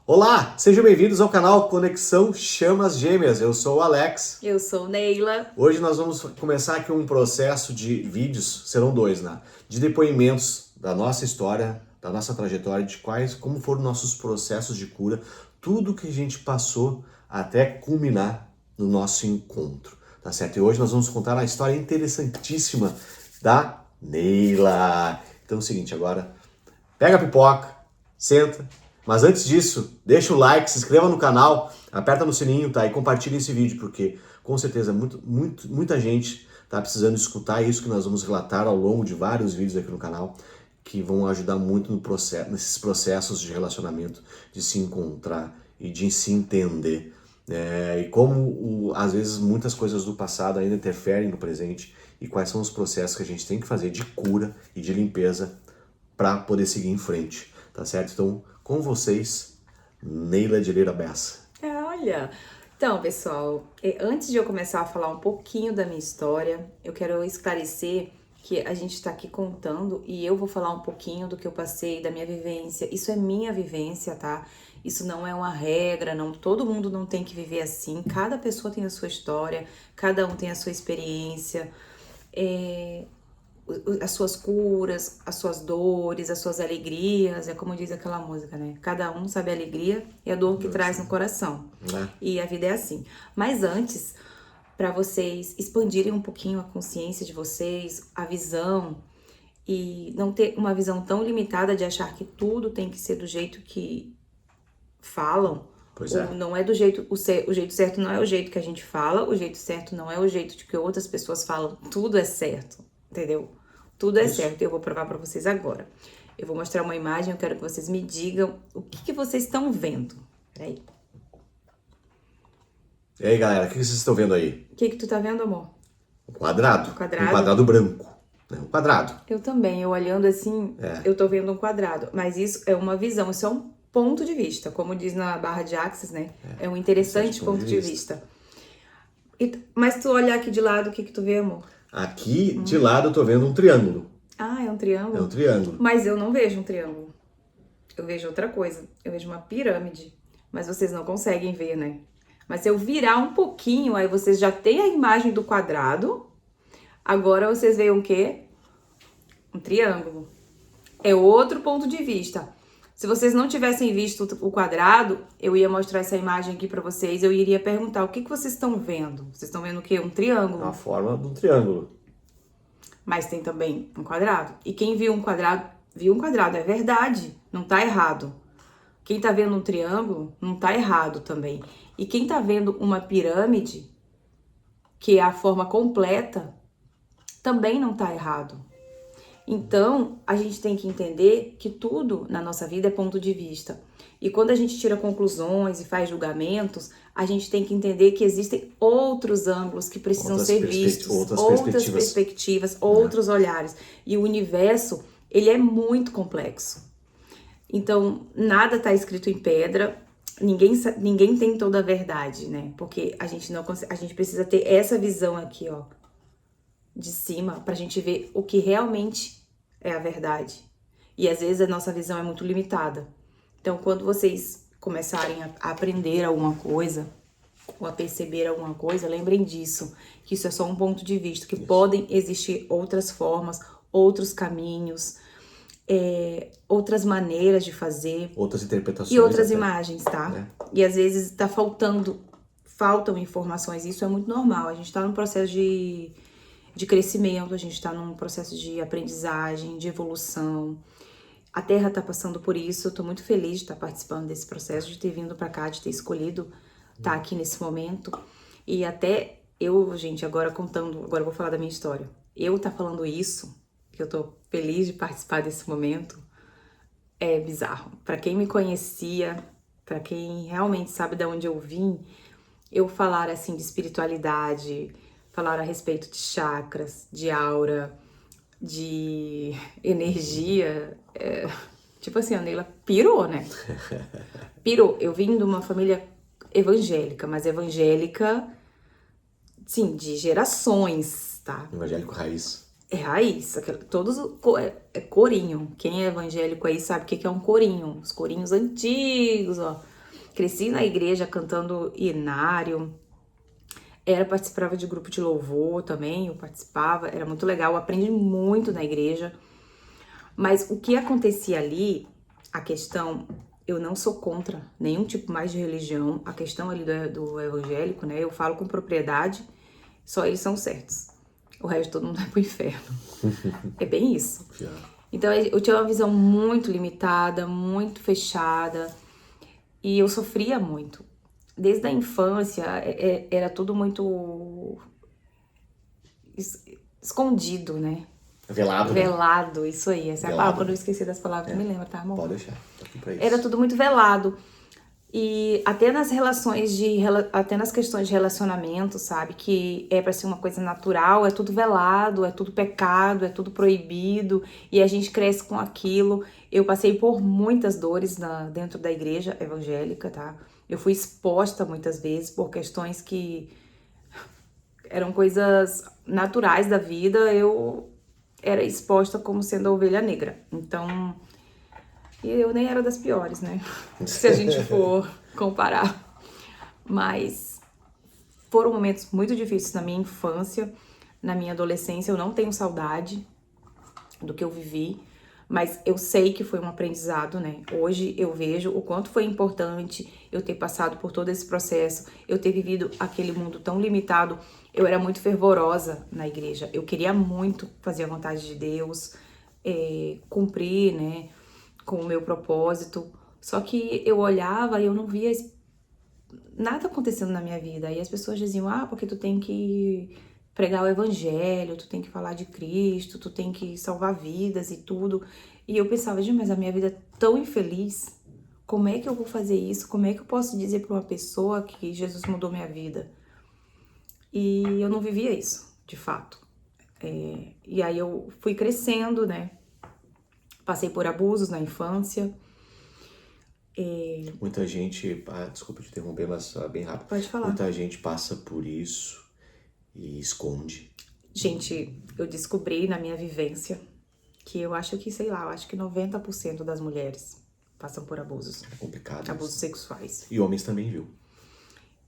Olá, sejam bem-vindos ao canal Conexão Chamas Gêmeas. Eu sou o Alex. Eu sou Neila. Hoje nós vamos começar aqui um processo de vídeos, serão dois, né? De depoimentos da nossa história, da nossa trajetória, de como foram nossos processos de cura, tudo que a gente passou até culminar no nosso encontro, tá certo? E hoje nós vamos contar a história interessantíssima da Neila. Então é o seguinte, agora pega a pipoca, senta. Mas antes disso, deixa o like, se inscreva no canal, aperta no sininho, tá? E compartilha esse vídeo, porque com certeza muita gente tá precisando escutar isso que nós vamos relatar ao longo de vários vídeos aqui no canal, que vão ajudar muito no nesses processos de relacionamento, de se encontrar e de se entender. E como, às vezes, muitas coisas do passado ainda interferem no presente e quais são os processos que a gente tem que fazer de cura e de limpeza para poder seguir em frente, tá certo? Então, com vocês, Neila de Lira Bessa. Olha, então pessoal, antes de eu começar a falar um pouquinho da minha história, eu quero esclarecer que a gente está aqui contando e eu vou falar um pouquinho do que eu passei, da minha vivência. Isso é minha vivência, tá? Isso não é uma regra, não. Todo mundo não tem que viver assim. Cada pessoa tem a sua história, cada um tem a sua experiência. As suas curas, as suas dores, as suas alegrias, é como diz aquela música, né? Cada um sabe a alegria e a dor que traz no coração. E a vida é assim. Mas antes, para vocês expandirem um pouquinho a consciência de vocês, a visão, e não ter uma visão tão limitada de achar que tudo tem que ser do jeito que falam. Pois é. Ou não é do jeito, o jeito certo não é o jeito que a gente fala, o jeito certo não é o jeito de que outras pessoas falam. Tudo é certo. Entendeu? Tudo é certo. Eu vou provar pra vocês agora. Eu vou mostrar uma imagem, eu quero que vocês me digam o que vocês estão vendo. Peraí. E aí, galera, o que vocês estão vendo aí? O que tu tá vendo, amor? Um quadrado. Um quadrado? Um quadrado branco. Um quadrado. Eu também. Eu olhando assim, eu tô vendo um quadrado. Mas isso é uma visão, isso é um ponto de vista. Como diz na barra de Axis, né? É um interessante ponto de vista. Mas tu olhar aqui de lado, o que tu vê, amor? Aqui, de lado, eu tô vendo um triângulo. Ah, é um triângulo? É um triângulo. Mas eu não vejo um triângulo. Eu vejo outra coisa. Eu vejo uma pirâmide. Mas vocês não conseguem ver, né? Mas se eu virar um pouquinho, aí vocês já têm a imagem do quadrado. Agora vocês veem o quê? Um triângulo. É outro ponto de vista. Se vocês não tivessem visto o quadrado, eu ia mostrar essa imagem aqui pra vocês. Eu iria perguntar, o que vocês estão vendo? Vocês estão vendo o quê? Um triângulo. A forma de um triângulo. Mas tem também um quadrado. E quem viu um quadrado, é verdade. Não tá errado. Quem tá vendo um triângulo, não tá errado também. E quem tá vendo uma pirâmide, que é a forma completa, também não tá errado. Então, a gente tem que entender que tudo na nossa vida é ponto de vista. E quando a gente tira conclusões e faz julgamentos, a gente tem que entender que existem outros ângulos que precisam ser vistos, outras perspectivas, outros olhares. E o universo, ele é muito complexo. Então, nada está escrito em pedra, ninguém tem toda a verdade, né? Porque a gente precisa ter essa visão aqui, ó, de cima, pra gente ver o que realmente é a verdade. E às vezes a nossa visão é muito limitada. Então, quando vocês começarem a aprender alguma coisa, ou a perceber alguma coisa, lembrem disso, que isso é só um ponto de vista, que podem existir outras formas, outros caminhos, outras maneiras de fazer. Outras interpretações. E outras imagens, tá? E às vezes faltam informações, isso é muito normal. A gente tá num processo de crescimento, a gente tá num processo de aprendizagem, de evolução. A Terra tá passando por isso, eu tô muito feliz de estar participando desse processo, de ter vindo pra cá, de ter escolhido estar aqui nesse momento. E até eu, gente, agora eu vou falar da minha história. Eu tá falando isso, que eu tô feliz de participar desse momento, é bizarro. Pra quem me conhecia, pra quem realmente sabe de onde eu vim, eu falar assim de espiritualidade, falar a respeito de chakras, de aura, de energia, tipo assim, a Neila pirou, né? Pirou. Eu vim de uma família evangélica, mas evangélica, sim, de gerações, tá? Evangélico raiz. É raiz, é corinho. Quem é evangélico aí sabe o que é um corinho. Os corinhos antigos, ó. Cresci na igreja cantando inário. Participava de grupo de louvor também, eu participava, era muito legal, eu aprendi muito na igreja. Mas o que acontecia ali, a questão, eu não sou contra nenhum tipo mais de religião, a questão ali do evangélico, né? Eu falo com propriedade, só eles são certos. O resto todo mundo vai pro inferno. É bem isso. Então eu tinha uma visão muito limitada, muito fechada, e eu sofria muito. Desde a infância, era tudo muito escondido, né? Velado, Velado, isso aí. Essa é a Velado. palavra, quando eu esqueci das palavras, me lembra, tá, amor? Pode deixar, tô aqui pra isso. Era tudo muito velado. E até nas até nas questões de relacionamento, sabe? Que é pra ser uma coisa natural, é tudo velado, é tudo pecado, é tudo proibido. E a gente cresce com aquilo. Eu passei por muitas dores dentro da igreja evangélica, tá? Eu fui exposta muitas vezes por questões que eram coisas naturais da vida. Eu era exposta como sendo a ovelha negra. Então, e eu nem era das piores, né? Se a gente for comparar. Mas foram momentos muito difíceis na minha infância, na minha adolescência. Eu não tenho saudade do que eu vivi, mas eu sei que foi um aprendizado, né? Hoje eu vejo o quanto foi importante eu ter passado por todo esse processo, eu ter vivido aquele mundo tão limitado. Eu era muito fervorosa na igreja, eu queria muito fazer a vontade de Deus, cumprir, né, com o meu propósito. Só que eu olhava e eu não via nada acontecendo na minha vida. E as pessoas diziam, porque tu tem que pregar o evangelho, tu tem que falar de Cristo, tu tem que salvar vidas e tudo. E eu pensava, gente, mas a minha vida é tão infeliz, como é que eu vou fazer isso? Como é que eu posso dizer para uma pessoa que Jesus mudou minha vida? E eu não vivia isso, de fato. E aí eu fui crescendo, né? Passei por abusos na infância. Muita gente, desculpa te interromper, mas bem rápido. Pode falar. Muita gente passa por isso e esconde. Gente, eu descobri na minha vivência que eu acho que, sei lá, eu acho que 90% das mulheres passam por abusos. É complicado. Abusos sexuais. E homens também, viu?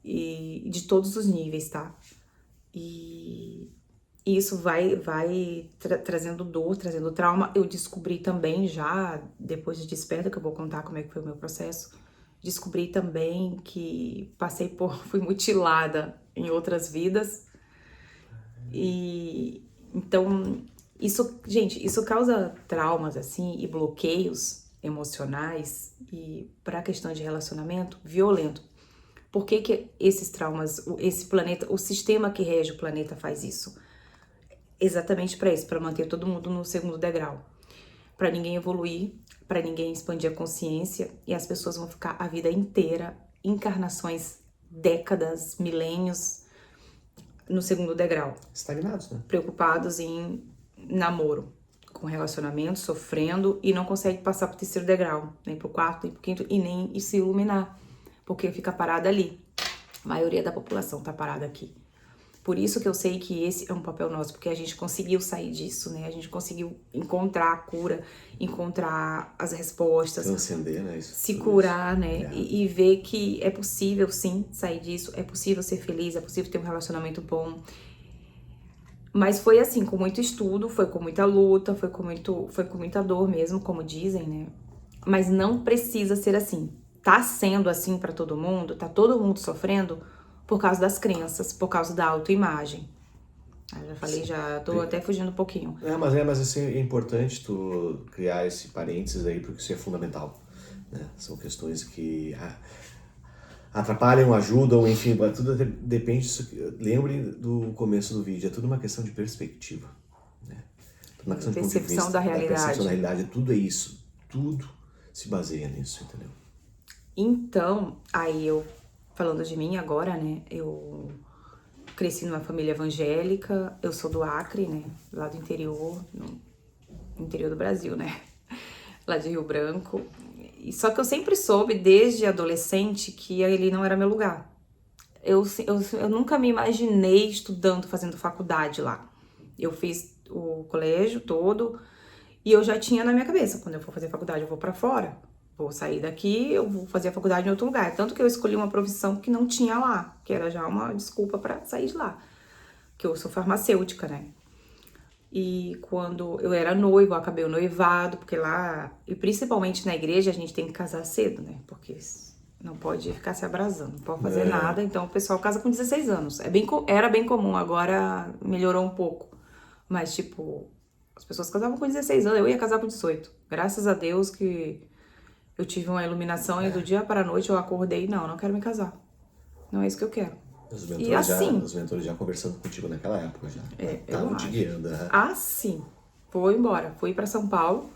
E de todos os níveis, tá? E isso vai trazendo dor, trazendo trauma. Eu descobri também já, depois de desperta, que eu vou contar como é que foi o meu processo, descobri também que fui mutilada em outras vidas. E então, isso causa traumas, assim, e bloqueios emocionais e para a questão de relacionamento violento. Por que esses traumas, esse planeta, o sistema que rege o planeta faz isso? Exatamente para isso, para manter todo mundo no segundo degrau. Para ninguém evoluir, para ninguém expandir a consciência, e as pessoas vão ficar a vida inteira, encarnações, décadas, milênios, no segundo degrau. Estagnados, né? Preocupados em namoro, com relacionamento, sofrendo, e não consegue passar pro terceiro degrau, nem pro quarto, nem pro quinto, e nem se iluminar, porque fica parada ali. A maioria da população tá parada aqui. Por isso que eu sei que esse é um papel nosso, porque a gente conseguiu sair disso, né? A gente conseguiu encontrar a cura, encontrar as respostas. Transcender, né? Se curar, né? E ver que é possível, sim, sair disso. É possível ser feliz, é possível ter um relacionamento bom. Mas foi assim, com muito estudo, foi com muita luta, foi com muita dor mesmo, como dizem, né? Mas não precisa ser assim. Tá sendo assim pra todo mundo, tá todo mundo sofrendo por causa das crenças, por causa da autoimagem. Eu já falei, já tô até fugindo um pouquinho. Mas assim, é importante tu criar esse parênteses aí, porque isso é fundamental, né? São questões que atrapalham, ajudam, enfim, tudo depende disso. Lembre do começo do vídeo, é tudo uma questão de perspectiva, né? Tudo uma questão de percepção da realidade. Percepção da realidade, tudo é isso, tudo se baseia nisso, entendeu? Então, aí eu, falando de mim agora, né, eu cresci numa família evangélica, eu sou do Acre, né, lá do interior, no interior do Brasil, né, lá de Rio Branco. Só que eu sempre soube, desde adolescente, que ali não era meu lugar. Eu nunca me imaginei estudando, fazendo faculdade lá. Eu fiz o colégio todo. E eu já tinha na minha cabeça, quando eu for fazer faculdade, eu vou pra fora. Vou sair daqui, eu vou fazer a faculdade em outro lugar. Tanto que eu escolhi uma profissão que não tinha lá, que era já uma desculpa pra sair de lá. Que eu sou farmacêutica, né? E quando eu era noiva, eu acabei o noivado, porque lá, e principalmente na igreja, a gente tem que casar cedo, né? Porque não pode ficar se abrasando, não pode fazer nada. Então o pessoal casa com 16 anos. Era bem comum, agora melhorou um pouco. Mas, tipo, as pessoas casavam com 16 anos, eu ia casar com 18. Graças a Deus que eu tive uma iluminação e do dia para a noite eu acordei, não quero me casar. Não é isso que eu quero. Os mentores já conversando contigo naquela época já. Estavam te guiando. Assim, vou embora. Fui para São Paulo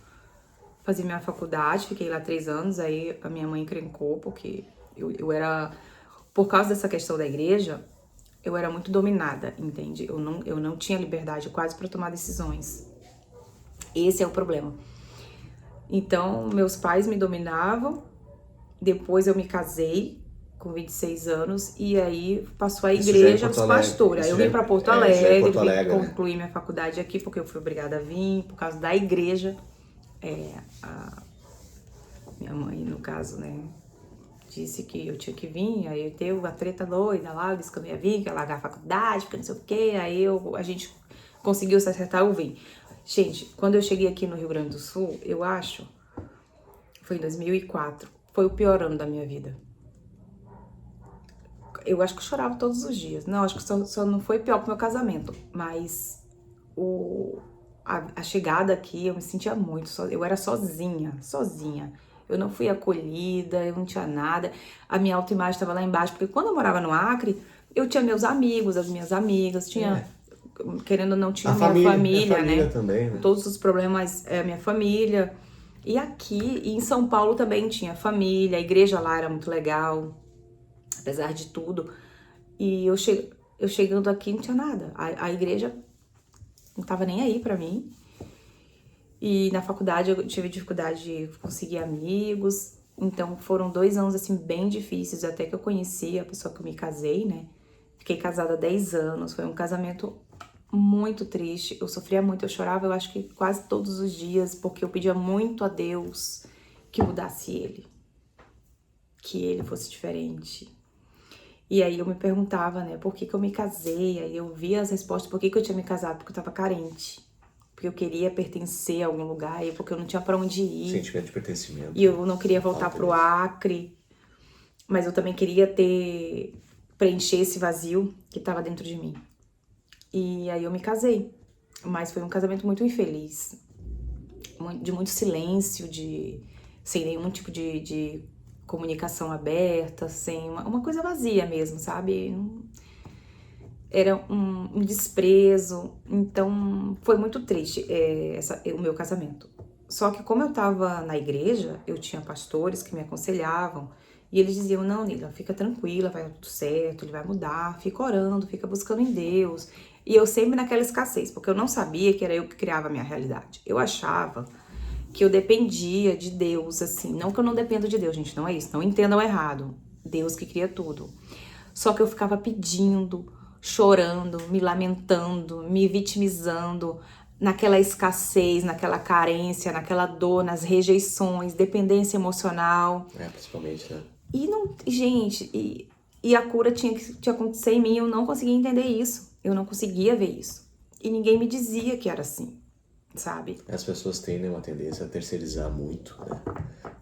fazer minha faculdade, fiquei lá 3 anos, aí a minha mãe encrencou, porque eu era... Por causa dessa questão da igreja, eu era muito dominada, entende? Eu não tinha liberdade quase para tomar decisões. Esse é o problema. Então, meus pais me dominavam, depois eu me casei com 26 anos, e aí passou a igreja dos pastores. Aí eu vim para Porto Alegre, concluí minha faculdade aqui, porque eu fui obrigada a vir, por causa da igreja. Minha mãe, no caso, né, disse que eu tinha que vir, aí teve uma treta doida lá, eu disse que eu não ia vir, que ia largar a faculdade, porque não sei o quê, aí a gente conseguiu se acertar, eu vim. Gente, quando eu cheguei aqui no Rio Grande do Sul, eu acho, foi em 2004, foi o pior ano da minha vida. Eu acho que eu chorava todos os dias. Não, acho que só não foi pior pro meu casamento, mas a chegada aqui, eu me sentia muito, eu era sozinha. Eu não fui acolhida, eu não tinha nada. A minha autoimagem estava lá embaixo, porque quando eu morava no Acre, eu tinha meus amigos, as minhas amigas, tinha... Querendo ou não, tinha a minha família, né? Também, né? Todos os problemas, a minha família. E aqui, em São Paulo também tinha família, a igreja lá era muito legal, apesar de tudo. E eu chegando aqui não tinha nada. A igreja não tava nem aí pra mim. E na faculdade eu tive dificuldade de conseguir amigos. Então foram 2 anos, assim, bem difíceis, até que eu conheci a pessoa que eu me casei, né? Fiquei casada há 10 anos, foi um casamento muito triste, eu sofria muito, eu chorava, eu acho que quase todos os dias, porque eu pedia muito a Deus que mudasse ele, que ele fosse diferente. E aí eu me perguntava, né, por que eu me casei, aí eu via as respostas, por que eu tinha me casado, porque eu tava carente, porque eu queria pertencer a algum lugar, e porque eu não tinha pra onde ir. Sentimento de pertencimento. E eu não queria voltar pro Acre, mas eu também queria preencher esse vazio que tava dentro de mim. E aí eu me casei, mas foi um casamento muito infeliz, de muito silêncio, sem nenhum tipo de comunicação aberta, sem uma coisa vazia mesmo, sabe? Era um desprezo, então foi muito triste o meu casamento. Só que como eu tava na igreja, eu tinha pastores que me aconselhavam, e eles diziam, não, Nila, fica tranquila, vai dar tudo certo, ele vai mudar, fica orando, fica buscando em Deus. E eu sempre naquela escassez, porque eu não sabia que era eu que criava a minha realidade. Eu achava que eu dependia de Deus, assim. Não que eu não dependo de Deus, gente, não é isso. Não entendam errado. Deus que cria tudo. Só que eu ficava pedindo, chorando, me lamentando, me vitimizando, naquela escassez, naquela carência, naquela dor, nas rejeições, dependência emocional. Principalmente, né? E a cura tinha que acontecer em mim, eu não conseguia entender isso. Eu não conseguia ver isso. E ninguém me dizia que era assim, sabe? As pessoas têm, né, uma tendência a terceirizar muito, né?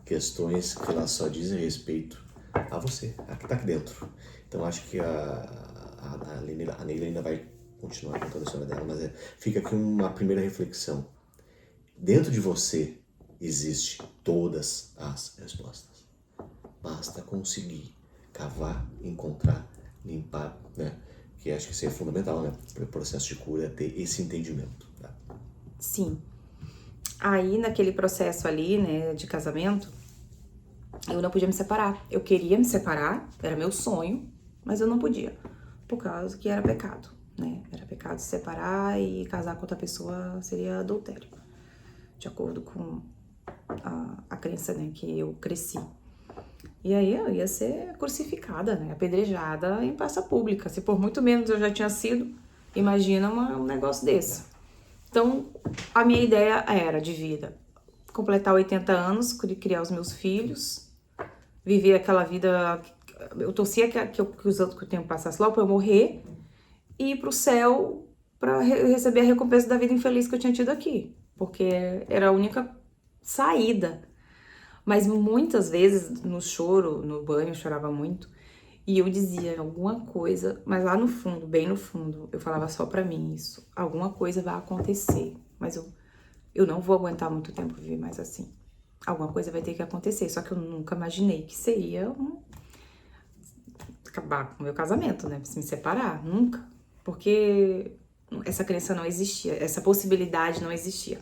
Questões que elas só dizem respeito a você, a que tá aqui dentro. Então acho que a Neila ainda vai continuar contando a história dela, mas fica aqui uma primeira reflexão. Dentro de você existe todas as respostas. Basta conseguir cavar, encontrar, limpar, né? Que acho que isso é fundamental, né? Para o processo de cura, ter esse entendimento. Tá? Sim. Aí, naquele processo ali, né, de casamento, eu não podia me separar. Eu queria me separar, era meu sonho, mas eu não podia, por causa que era pecado, né? Era pecado se separar, e casar com outra pessoa seria adultério, de acordo com a crença, né, que eu cresci. E aí eu ia ser crucificada, né, apedrejada em praça pública. Se por muito menos eu já tinha sido, imagina um negócio desse. Então, a minha ideia era de vida completar 80 anos, criar os meus filhos, viver aquela vida. Eu torcia que os outros que eu tenho passassem logo pra eu morrer e ir pro céu pra receber a recompensa da vida infeliz que eu tinha tido aqui, porque era a única saída. Mas muitas vezes no choro, no banho, eu chorava muito. E eu dizia alguma coisa, mas lá no fundo, bem no fundo, eu falava só pra mim isso. Alguma coisa vai acontecer, mas eu não vou aguentar muito tempo viver mais assim. Alguma coisa vai ter que acontecer, só que eu nunca imaginei que seria acabar com o meu casamento, né? Me separar, nunca. Porque essa crença não existia, essa possibilidade não existia.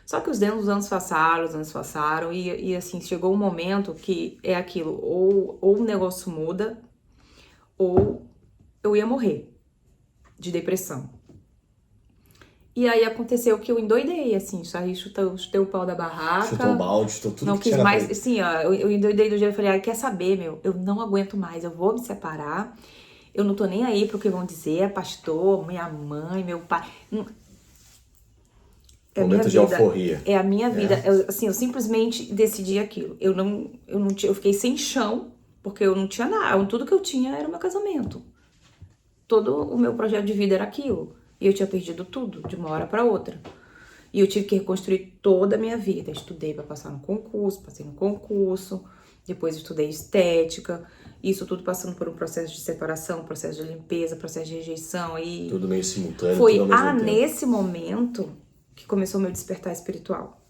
Só que os anos passaram e assim, chegou um momento que é aquilo, ou o negócio muda, ou eu ia morrer de depressão. E aí aconteceu que eu endoidei, assim, saí, chutei o pau da barraca. Chutou o balde, chutou tudo não que quis tinha mais, feito. assim, ó, eu endoidei do jeito, eu falei, quer saber, meu, eu não aguento mais, eu vou me separar, eu não tô nem aí pro que vão dizer, pastor, minha mãe, meu pai. É a minha Momento de vida, alforria. é a minha vida. Eu simplesmente decidi aquilo. Eu não tinha, eu fiquei sem chão, porque eu não tinha nada. Tudo que eu tinha era o meu casamento. Todo o meu projeto de vida era aquilo. E eu tinha perdido tudo, de uma hora para outra. E eu tive que reconstruir toda a minha vida. Estudei para passar no concurso, passei no concurso. Depois estudei estética. Isso tudo passando por um processo de separação, processo de limpeza, processo de rejeição. E Tudo meio simultâneo, foi tudo ao mesmo tempo. nesse momento que começou o meu despertar espiritual.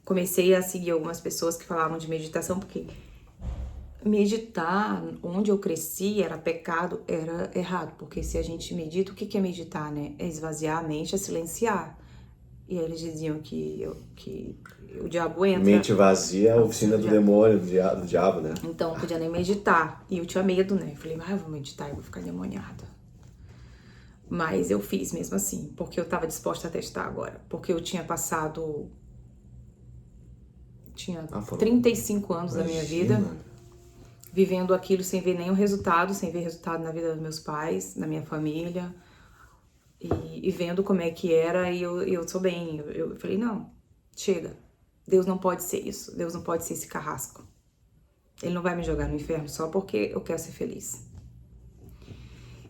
Comecei a seguir algumas pessoas que falavam de meditação, porque meditar, onde eu cresci, era pecado, era errado. Porque se a gente medita, o que é meditar, né? É esvaziar a mente, é silenciar. E aí eles diziam que o diabo entra. Mente vazia é a oficina do demônio, do diabo, né? Então eu não podia nem meditar. E eu tinha medo, né? Eu falei, eu vou meditar, eu vou ficar endemoniada. Mas eu fiz mesmo assim, porque eu tava disposta a testar agora. Porque eu tinha passado... Tinha 35 anos da minha vida vivendo aquilo sem ver nenhum resultado, sem ver resultado na vida dos meus pais, na minha família. E vendo como é que era, e eu sou bem. Eu falei, não, chega. Deus não pode ser isso. Deus não pode ser esse carrasco. Ele não vai me jogar no inferno só porque eu quero ser feliz.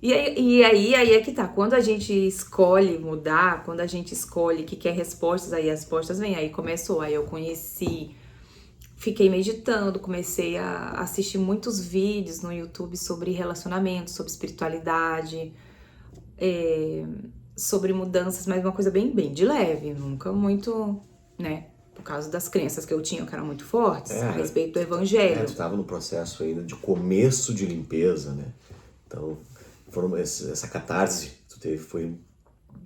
E aí é que tá. Quando a gente escolhe mudar, quando a gente escolhe que quer respostas, aí as respostas vêm. Aí começou, aí eu conheci, fiquei meditando, comecei a assistir muitos vídeos no YouTube sobre relacionamento, sobre espiritualidade, sobre mudanças, mas uma coisa bem de leve, nunca muito, né? Por causa das crenças que eu tinha, que eram muito fortes, a respeito do evangelho. Tu tava no processo ainda de começo de limpeza, né? Então, essa catarse que tu teve foi um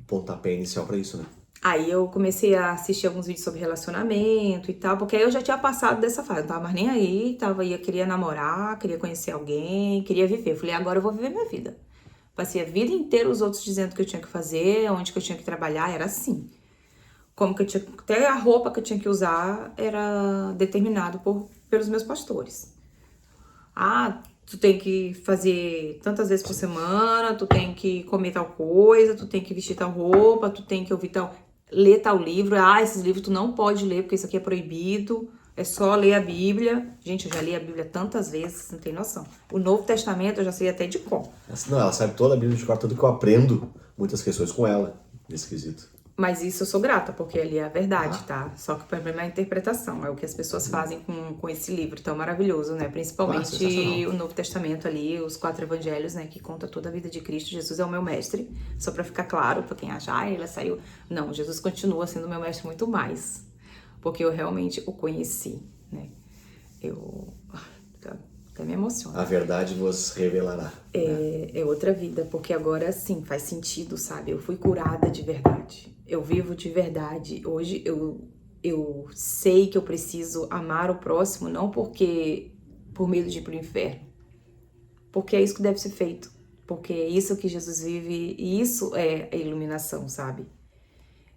pontapé inicial pra isso, né? Aí eu comecei a assistir alguns vídeos sobre relacionamento e tal, porque aí eu já tinha passado dessa fase, não tava mais nem aí, queria namorar, queria conhecer alguém, queria viver. Eu falei, agora eu vou viver minha vida. Passei a vida inteira os outros dizendo o que eu tinha que fazer, onde que eu tinha que trabalhar, era assim. Como que eu tinha, até a roupa que eu tinha que usar era determinado pelos meus pastores. Tu tem que fazer tantas vezes por semana, tu tem que comer tal coisa, tu tem que vestir tal roupa, tu tem que ler tal livro. Esses livros tu não pode ler porque isso aqui é proibido. É só ler a Bíblia. Gente, eu já li a Bíblia tantas vezes, você não tem noção. O Novo Testamento eu já sei até de cor. Não, ela sabe toda a Bíblia de cor, tudo que eu aprendo muitas questões com ela, nesse quesito. Mas isso eu sou grata, porque ali é a verdade, tá? Só que o problema é a interpretação, é o que as pessoas fazem com esse livro tão maravilhoso, né? Principalmente o Novo Testamento ali, os 4 evangelhos, né? Que conta toda a vida de Cristo. Jesus é o meu mestre, só pra ficar claro, pra quem acha, ele saiu... Não, Jesus continua sendo meu mestre muito mais, porque eu realmente o conheci, né? Até me emociona. A verdade vos revelará. É outra vida, porque agora sim faz sentido, sabe? Eu fui curada de verdade. Eu vivo de verdade. Hoje eu sei que eu preciso amar o próximo, não porque por medo de ir pro inferno. Porque é isso que deve ser feito. Porque é isso que Jesus vive e isso é a iluminação, sabe?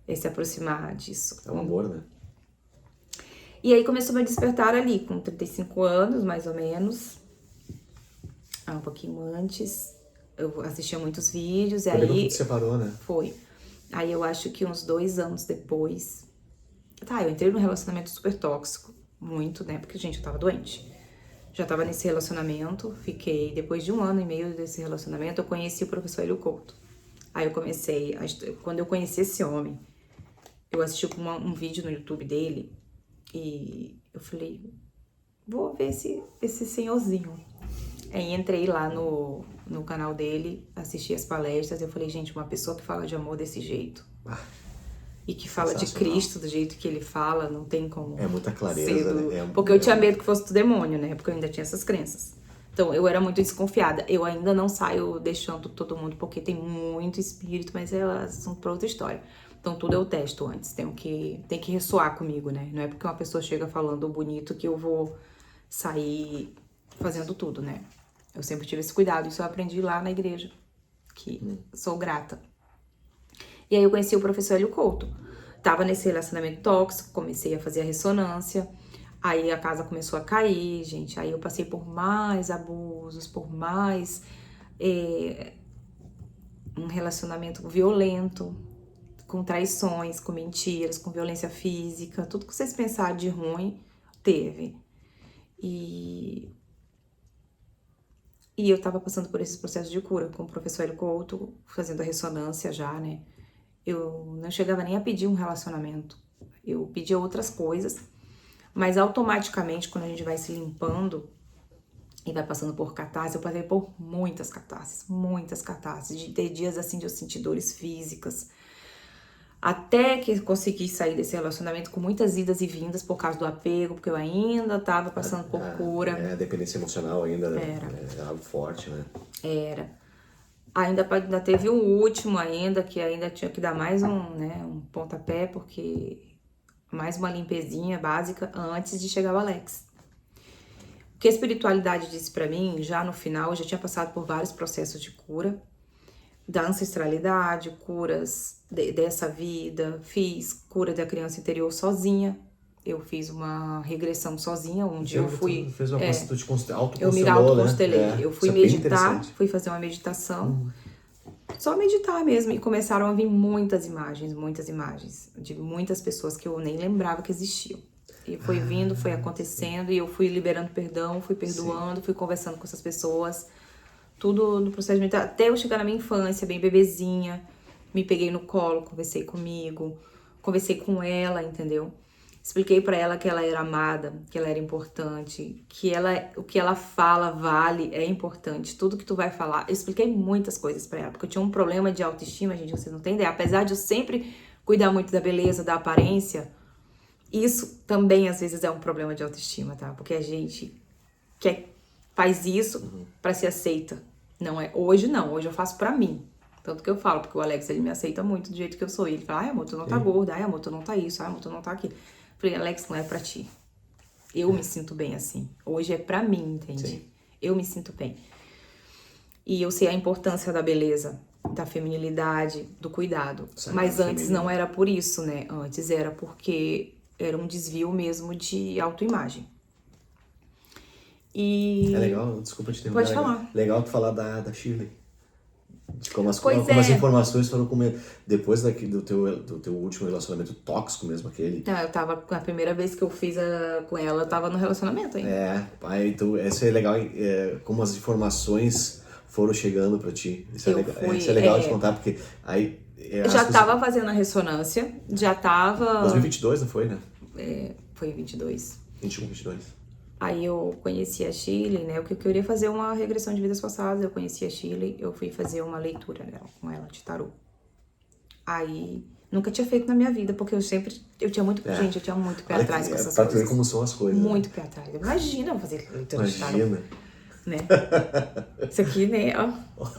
É se aproximar disso. É um amor, né? E aí começou meu despertar ali, com 35 anos, mais ou menos. Um pouquinho antes. Eu assistia muitos vídeos. Foi quando tu te separou, né? Foi. Aí eu acho que uns 2 anos depois... Tá, eu entrei num relacionamento super tóxico. Muito, né? Porque, gente, eu tava doente. Já tava nesse relacionamento. Fiquei... Depois de 1 ano e meio desse relacionamento, eu conheci o professor Hélio Couto. Aí eu comecei... Quando eu conheci esse homem, eu assisti um vídeo no YouTube dele. E eu falei... Vou ver esse senhorzinho. Aí entrei lá no canal dele, assisti as palestras, eu falei, gente, uma pessoa que fala de amor desse jeito e que fala de Cristo do jeito que ele fala, não tem como... É muita clareza, né? Porque eu tinha medo que fosse do demônio, né? Porque eu ainda tinha essas crenças. Então, eu era muito desconfiada. Eu ainda não saio deixando todo mundo, porque tem muito espírito, mas elas são pra outra história. Então, tudo eu testo antes. Tem que ressoar comigo, né? Não é porque uma pessoa chega falando bonito que eu vou sair fazendo tudo, né? Eu sempre tive esse cuidado, isso eu aprendi lá na igreja, que sou grata. E aí eu conheci o professor Hélio Couto. Tava nesse relacionamento tóxico, comecei a fazer a ressonância, aí a casa começou a cair, gente, aí eu passei por mais abusos, por mais um relacionamento violento, com traições, com mentiras, com violência física, tudo que vocês pensarem de ruim, teve. E eu tava passando por esses processos de cura com o professor Hélio Couto, fazendo a ressonância já, né? Eu não chegava nem a pedir um relacionamento. Eu pedia outras coisas, mas automaticamente, quando a gente vai se limpando e vai passando por catarse, eu passei por muitas catarses, de ter dias assim de eu sentir dores físicas, até que consegui sair desse relacionamento com muitas idas e vindas por causa do apego, porque eu ainda tava passando por cura. A dependência emocional ainda era algo forte, né? Era. Ainda teve um último ainda, que ainda tinha que dar mais um pontapé, porque mais uma limpezinha básica antes de chegar o Alex. O que a espiritualidade disse pra mim, já no final, eu já tinha passado por vários processos de cura, da ancestralidade, curas dessa vida, fiz cura da criança interior sozinha. Eu fiz uma regressão sozinha, onde eu fui... Tu fez uma tu te autoconstelou, eu me autoconstelei. Né? Eu fui meditar, fui fazer uma meditação. Só meditar mesmo. E começaram a vir muitas imagens de muitas pessoas que eu nem lembrava que existiam. E foi vindo, foi acontecendo, e eu fui liberando perdão, fui perdoando, fui conversando com essas pessoas. Tudo no processo de meditação. Até eu chegar na minha infância, bem bebezinha. Me peguei no colo, conversei comigo. Conversei com ela, entendeu? Expliquei pra ela que ela era amada, que ela era importante, que o que ela fala vale, é importante. Tudo que tu vai falar. Eu expliquei muitas coisas pra ela, porque eu tinha um problema de autoestima, gente, vocês não têm ideia. Apesar de eu sempre cuidar muito da beleza, da aparência, isso também às vezes é um problema de autoestima, tá? Porque a gente faz isso pra ser aceita. Não é, hoje não, hoje eu faço pra mim. Tanto que eu falo, porque o Alex, ele me aceita muito do jeito que eu sou. E ele fala, ai amor, tu não tá gorda, ai amor, tu não tá isso, ai amor, tu não tá aquilo. Eu falei, Alex, não é pra ti. Eu me sinto bem assim. Hoje é pra mim, entende? Sim. Eu me sinto bem. E eu sei a importância da beleza, da feminilidade, do cuidado. Mas antes não era por isso, né? Antes era porque era um desvio mesmo de autoimagem. E... É legal, desculpa te interromper. Pode falar. Legal tu falar da Shirley. De como as informações foram depois do teu último relacionamento tóxico mesmo, aquele. Eu tava, a primeira vez que eu fiz com ela, eu tava no relacionamento ainda. Então isso é legal, como as informações foram chegando pra ti. Isso é legal de contar, porque aí... já tava fazendo a ressonância, já tava... 2022, não foi, né? Foi em 22. 21, 22. Aí eu conheci a Shirley, né? Porque eu queria fazer uma regressão de vidas passadas. Eu conheci a Shirley, eu fui fazer uma leitura com ela, de tarô. Aí, nunca tinha feito na minha vida, porque eu tinha muito... Gente, eu tinha muito pé atrás com essas coisas. Pra tu ver como são as coisas. Muito pé atrás. Imagina eu fazer leitura de tarô. Imagina. Né? Isso aqui, né? Ó,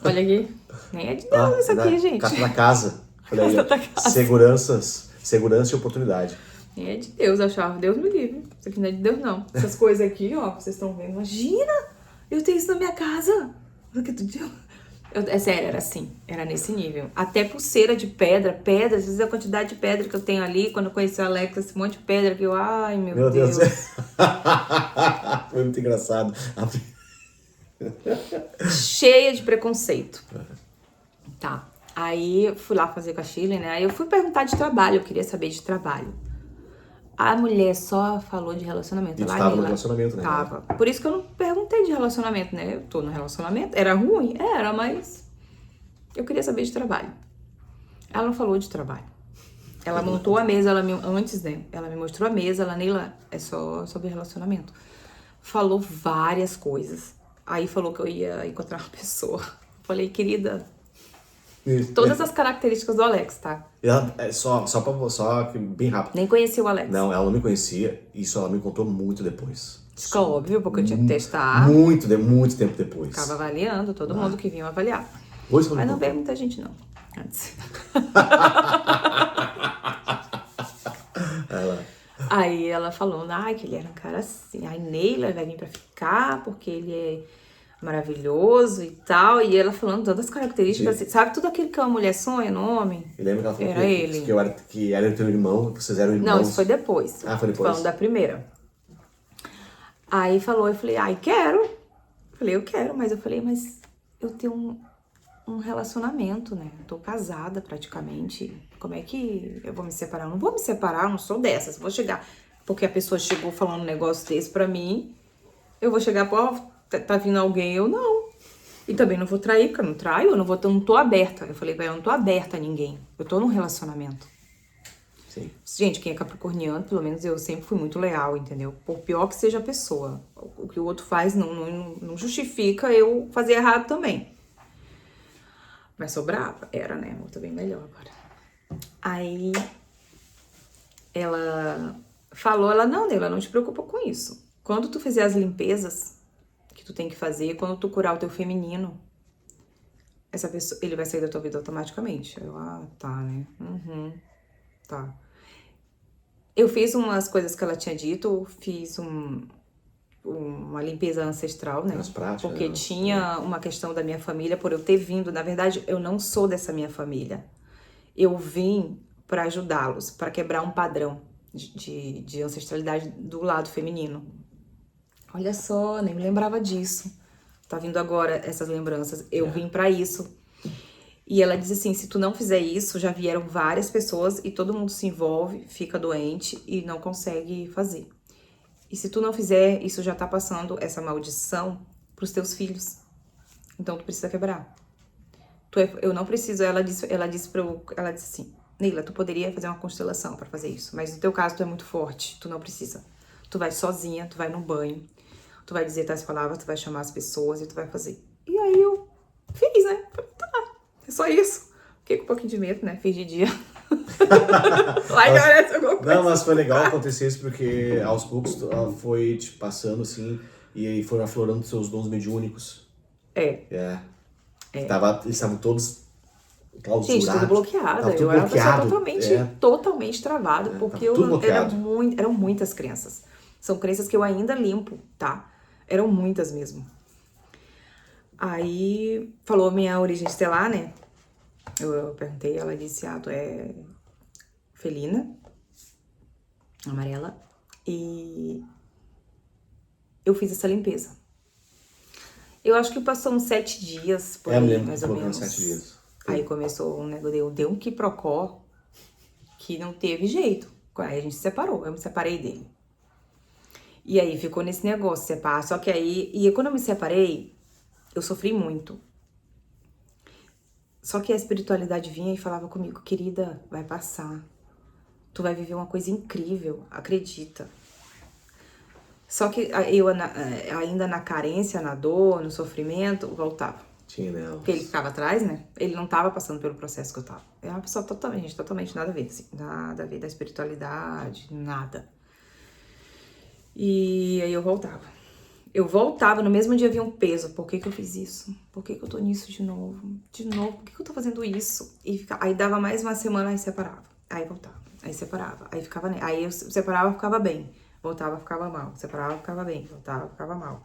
olha aqui. Nem é de Deus isso aqui, gente. Casa da casa. Olha aí, segurança e oportunidade. Nem é de Deus, eu achava. Deus me livre. Isso aqui não é de Deus, não. Essas coisas aqui, ó, que vocês estão vendo. Imagina! Eu tenho isso na minha casa. É sério, era assim. Era nesse nível. Até pulseira de pedra. Às vezes a quantidade de pedra que eu tenho ali, quando eu conheci a Alex, esse monte de pedra que eu... Ai, meu Deus. Foi muito engraçado. Cheia de preconceito. Tá. Aí eu fui lá fazer com a Shirley, né? Aí eu fui perguntar de trabalho, eu queria saber de trabalho. A mulher só falou de relacionamento. E tu Ela, tava no Nila, relacionamento, né? tava. Por isso que eu não perguntei de relacionamento, né? Eu tô no relacionamento. Era ruim? Era, mas eu queria saber de trabalho. Ela não falou de trabalho. Ela montou a mesa, antes, né? Ela me mostrou a mesa, ela, Nila, é só sobre relacionamento. Falou várias coisas. Aí falou que eu ia encontrar uma pessoa. Falei, querida, todas as características do Alex, tá? Ela, só bem rápido. Nem conhecia o Alex. Não, ela não me conhecia, isso ela me contou muito depois. Isso é óbvio, porque eu tinha que testar. Muito tempo depois. Ficava avaliando, todo mundo que vinha avaliar. Hoje ela me Mas não contou. veio muita gente, não. Antes. Aí ela falou, que ele era um cara assim. Ai, Neila vai vir pra ficar, porque ele é maravilhoso e tal. E ela falando todas as características, assim, sabe tudo aquilo que uma mulher sonha no homem? Eu lembro que ela falou Era ele. que era teu irmão, que vocês eram irmãos. Não, isso foi depois. Ah, foi depois. Falando da primeira. Aí falou, eu falei, quero. Eu falei, eu quero, mas eu tenho um relacionamento, né? Eu tô casada praticamente. Como é que eu vou me separar? Eu não vou me separar, eu não sou dessas. Vou chegar, porque a pessoa chegou falando um negócio desse pra mim, eu vou chegar, pô, tá vindo alguém, eu não. E também não vou trair, porque eu não traio, eu não tô aberta. Eu falei, eu não tô aberta a ninguém. Eu tô num relacionamento. Sim. Gente, quem é capricorniano, pelo menos eu sempre fui muito leal, entendeu? Por pior que seja a pessoa. O que o outro faz não justifica eu fazer errado também. Mas sou brava? Era, né? Eu tô bem melhor agora. Aí ela falou, não, Neila, não te preocupa com isso. Quando tu fizer as limpezas que tu tem que fazer, quando tu curar o teu feminino, essa pessoa, ele vai sair da tua vida automaticamente. Eu, tá, né? Tá. Eu fiz umas coisas que ela tinha dito, fiz uma limpeza ancestral, né? As práticas, porque tinha uma questão da minha família, por eu ter vindo. Na verdade, eu não sou dessa minha família. Eu vim para ajudá-los, para quebrar um padrão de ancestralidade do lado feminino. Olha só, nem me lembrava disso. Tá vindo agora essas lembranças. Eu vim para isso. E ela diz assim, se tu não fizer isso, já vieram várias pessoas e todo mundo se envolve, fica doente e não consegue fazer. E se tu não fizer, isso já tá passando essa maldição pros teus filhos. Então tu precisa quebrar. Eu não preciso, ela disse assim, Neila, tu poderia fazer uma constelação pra fazer isso, mas no teu caso tu é muito forte, tu não precisa. Tu vai sozinha, tu vai no banho, tu vai dizer tais palavras, tu vai chamar as pessoas e tu vai fazer. E aí eu fiz, né? Tá, é só isso. Fiquei com um pouquinho de medo, né? Fiz de dia. Não, mas foi legal acontecer isso, porque aos poucos foi te passando assim, e aí foram aflorando seus dons mediúnicos. Eles estavam todos clausurados. Gente, tudo bloqueado. Eu era uma pessoa totalmente travada, porque eram muitas crenças. São crenças que eu ainda limpo, tá? Eram muitas mesmo. Aí falou minha origem estelar, né? Eu perguntei, ela disse, tu é felina, amarela, e eu fiz essa limpeza. Eu acho que passou uns 7 dias, por aí, mais ou menos. 7 dias. Aí começou um negócio, deu um quiprocó que não teve jeito. Aí a gente se separou, eu me separei dele. E aí ficou nesse negócio, separar. Só que aí, e quando eu me separei, eu sofri muito. Só que a espiritualidade vinha e falava comigo, querida, vai passar. Tu vai viver uma coisa incrível, acredita. Só que eu ainda na carência, na dor, no sofrimento, voltava. Porque ele ficava atrás, né? Ele não tava passando pelo processo que eu tava. É uma pessoa totalmente nada a ver, assim. Nada a ver da espiritualidade, nada. E aí eu voltava. Eu voltava, no mesmo dia havia um peso. Por que eu fiz isso? Por que eu tô nisso de novo? De novo, por que eu tô fazendo isso? Aí dava mais uma semana, aí separava. Aí voltava, aí separava. Aí ficava... Aí eu separava, ficava bem. Voltava, ficava mal. Separava, ficava bem. Voltava, ficava mal.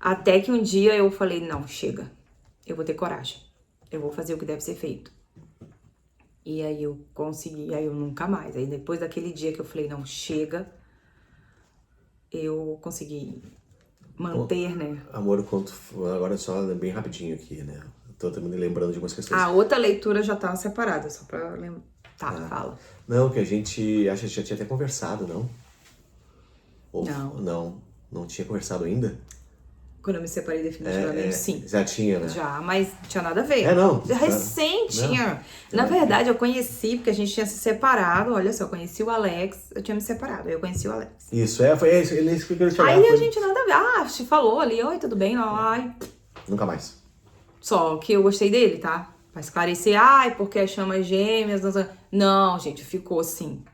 Até que um dia eu falei, não, chega. Eu vou ter coragem. Eu vou fazer o que deve ser feito. E aí eu consegui, aí eu nunca mais. Aí depois daquele dia que eu falei, não, chega, eu consegui manter, né? Amor, agora só bem rapidinho aqui, né? tô também lembrando de algumas questões. A outra leitura já tava separada, só pra lembrar. Tá, fala. Não, que a gente, acho que já tinha até conversado, não? Ou, Não. Não tinha conversado ainda? Quando eu me separei definitivamente, sim. Já tinha, né? Já, mas não tinha nada a ver. Não. Recente tinha. Na verdade, eu conheci, porque a gente tinha se separado. Olha só, eu conheci o Alex, eu tinha me separado, eu conheci o Alex. Isso, foi isso, ele explicou isso. Aí a gente nada a ver. Se falou ali, oi, tudo bem? Ai. Nunca mais. Só que eu gostei dele, tá? Pra esclarecer, porque as chamas gêmeas. Não, gente, ficou assim.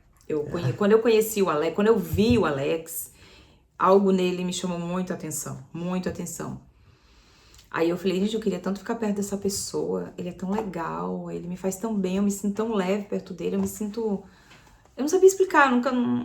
Quando eu conheci o Alex, quando eu vi o Alex, algo nele me chamou muito a atenção. Muito a atenção. Aí eu falei, gente, eu queria tanto ficar perto dessa pessoa. Ele é tão legal, ele me faz tão bem, eu me sinto tão leve perto dele, eu me sinto... Eu não sabia explicar,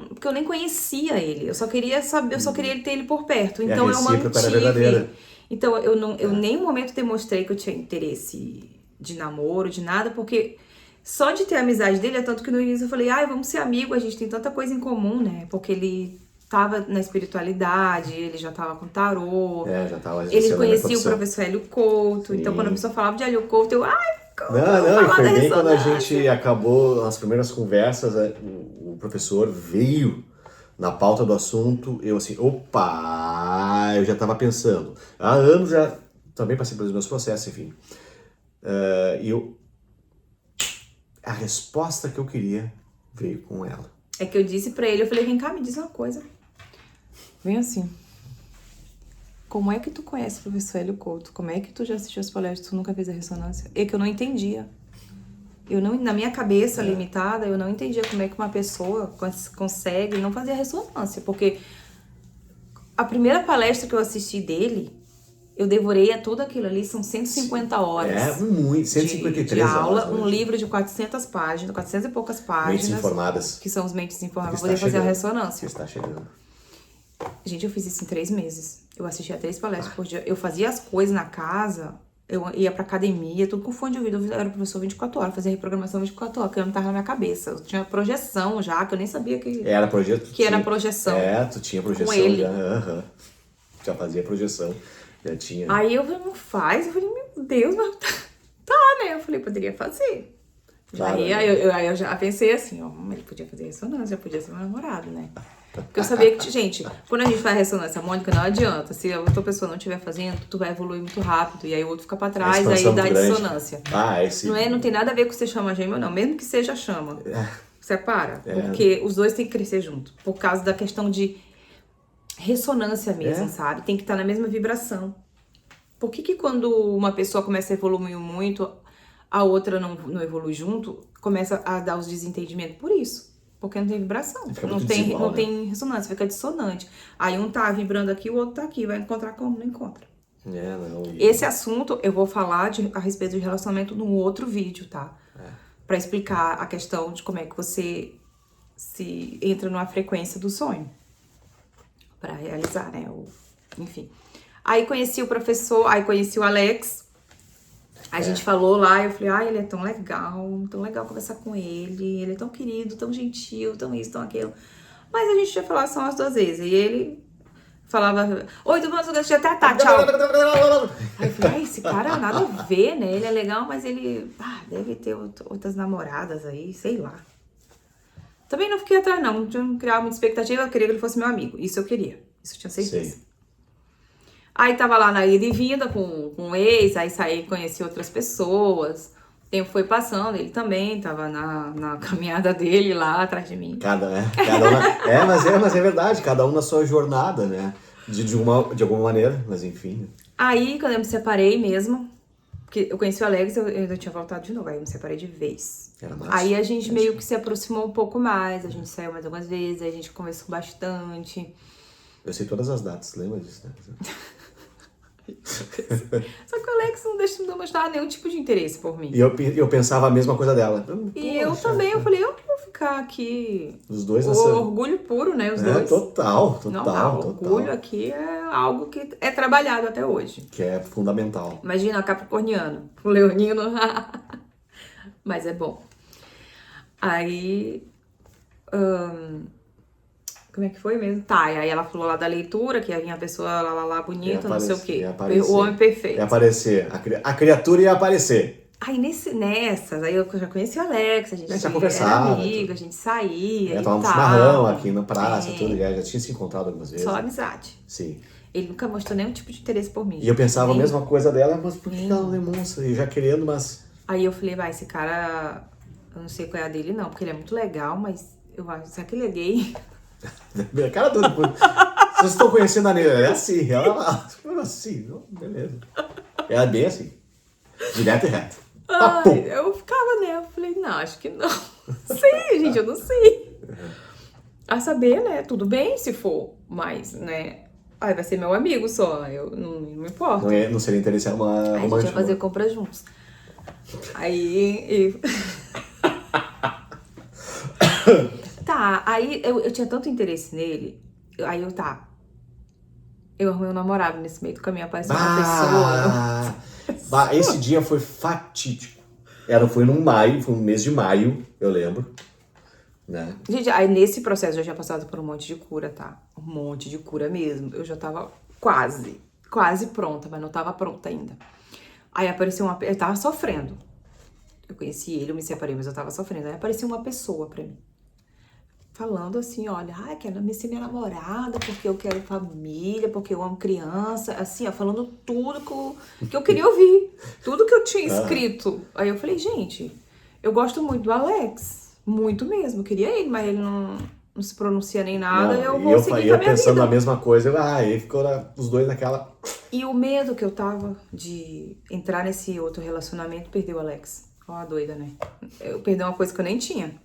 porque eu nem conhecia ele. Eu só queria saber, ter ele por perto. Então eu mantive. Verdadeira. Então eu em nenhum momento demonstrei que eu tinha interesse de namoro, de nada, porque só de ter a amizade dele, é tanto que no início eu falei, vamos ser amigos, a gente tem tanta coisa em comum, né? Porque ele tava na espiritualidade, ele já tava com tarô. Já tava. Ele conhecia o professor Hélio Couto. Sim. Então quando a pessoa falava de Hélio Couto, eu, Não, e foi bem quando a gente acabou as primeiras conversas, o professor veio na pauta do assunto, eu assim, opa, eu já estava pensando. Há anos já também passei pelos meus processos, enfim. A resposta que eu queria veio com ela. É que eu disse pra ele, eu falei, vem cá, me diz uma coisa. Vem assim. Como é que tu conhece o professor Hélio Couto? Como é que tu já assistiu as palestras, tu nunca fez a ressonância? É que eu não entendia. Na minha cabeça limitada, eu não entendia como é que uma pessoa consegue não fazer a ressonância. Porque a primeira palestra que eu assisti dele, eu devorei tudo aquilo ali, são 150 horas. Muito, 153 de aula, horas. Um livro de 400 páginas, 400 e poucas páginas. Mentes informadas. Que são os mentes informadas, pra poder fazer a ressonância. Está chegando. Gente, eu fiz isso em 3 meses. Eu assistia 3 palestras por dia. Eu fazia as coisas na casa, eu ia pra academia, tudo com fone de ouvido. Eu era professor 24 horas, fazia reprogramação 24 horas, que eu não tava na minha cabeça. Eu tinha projeção já, que eu nem sabia que era projeto. Era projeção. Tu tinha projeção com ele. Já. Já fazia projeção. Já tinha. Aí eu falei, não faz. Eu falei, meu Deus, mas tá, né? Eu falei, poderia fazer. Claro, aí eu já pensei assim, ele podia fazer ressonância, já podia ser meu namorado, né? Porque eu sabia que, gente, quando a gente faz ressonância, Mônica, não adianta. Se a outra pessoa não estiver fazendo, tu vai evoluir muito rápido. E aí o outro fica pra trás, aí dá dissonância. Não tem nada a ver com você chama gêmeo, não. Mesmo que seja chama. Separa. Porque os dois têm que crescer junto. Por causa da questão de ressonância mesmo, sabe? Tem que estar na mesma vibração. Por que quando uma pessoa começa a evoluir muito, a outra não evolui junto, começa a dar os desentendimentos? Por isso. Porque não tem vibração. Não tem ressonância, fica dissonante. Aí um tá vibrando aqui, o outro tá aqui. Vai encontrar como? Não encontra. Esse assunto eu vou falar a respeito de relacionamento num outro vídeo, tá? Pra explicar a questão de como é que você se entra numa frequência do sonho. Pra realizar, né? Enfim. Aí conheci o professor, aí conheci o Alex. A gente falou lá, eu falei, ele é tão legal conversar com ele é tão querido, tão gentil, tão isso, tão aquilo. Mas a gente ia falar só umas 2 vezes. E ele falava, oi, tudo bom? Tchau. Aí eu falei, esse cara nada a ver, né? Ele é legal, mas ele deve ter outras namoradas aí, sei lá. Também não fiquei atrás, não tinha criado muita expectativa, eu queria que ele fosse meu amigo. Isso eu queria, isso eu tinha certeza. Sei. Aí tava lá na ida e vinda com o ex, aí saí e conheci outras pessoas. O tempo foi passando, ele também tava na caminhada dele lá atrás de mim. Mas é verdade, cada um na sua jornada, né? De alguma maneira, mas enfim. Aí, quando eu me separei mesmo, porque eu conheci o Alex, eu tinha voltado de novo, aí eu me separei de vez. Era massa. Aí a gente meio que se aproximou um pouco mais, a gente saiu mais algumas vezes, a gente conversou bastante. Eu sei todas as datas, lembra disso, né? Só que o Alex não demonstrava nenhum tipo de interesse por mim. E eu pensava a mesma coisa dela. E eu também, eu falei, eu não vou ficar aqui... Os dois orgulho puro, né, os dois. Total. Orgulho aqui é algo que é trabalhado até hoje. Que é fundamental. Imagina, capricorniano, o leonino. Mas é bom. Aí... Como é que foi mesmo? Tá, e aí ela falou lá da leitura, que ia vir a pessoa lá bonita, não sei o quê. Ia aparecer. O homem perfeito. Ia aparecer. A criatura ia aparecer. Aí nessas, aí eu já conheci o Alex, a gente Já conversava, era amigo, a gente saía e tomava um tal. chimarrão aqui na praça, tudo. Já tinha se encontrado algumas vezes. Só amizade. Sim. Ele nunca mostrou nenhum tipo de interesse por mim. E eu pensava Nem... a mesma coisa dela, mas por que ela não demonstra? Eu já querendo, mas... Aí eu falei, vai, esse cara, eu não sei qual é a dele não, porque ele é muito legal, mas eu acho, será que ele é gay? Minha cara toda. Vocês estão conhecendo a Neila, é assim, ela assim, beleza. Ela é bem assim, direto e reto. Ai, eu ficava nela, falei, não, acho que não. Sei, gente, eu não sei. A saber, né, tudo bem se for, mas, né, aí vai ser meu amigo só, eu não me importo. Não seria interessante uma Aí a gente romântica. ia fazer compra juntos. Aí... Tá, aí eu tinha tanto interesse nele, aí eu arrumei um namorado nesse meio do caminho, apareceu uma pessoa. Esse dia foi fatídico. Foi no mês de maio, eu lembro, né? Gente, aí nesse processo eu já tinha passado por um monte de cura, tá? Um monte de cura mesmo. Eu já tava quase pronta, mas não tava pronta ainda. Aí apareceu eu tava sofrendo. Eu conheci ele, eu me separei, mas eu tava sofrendo. Aí apareceu uma pessoa pra mim. Falando assim, olha, quero ser minha namorada, porque eu quero família, porque eu amo criança, assim, ó, falando tudo que eu queria ouvir, tudo que eu tinha escrito. Aí eu falei, gente, eu gosto muito do Alex, muito mesmo, eu queria ele, mas ele não se pronuncia nem nada, eu vou seguir com a minha pensando vida. na mesma coisa, aí ficou os dois naquela... E o medo que eu tava de entrar nesse outro relacionamento, perdeu o Alex. Ó, a doida, né? Eu perdi uma coisa que eu nem tinha.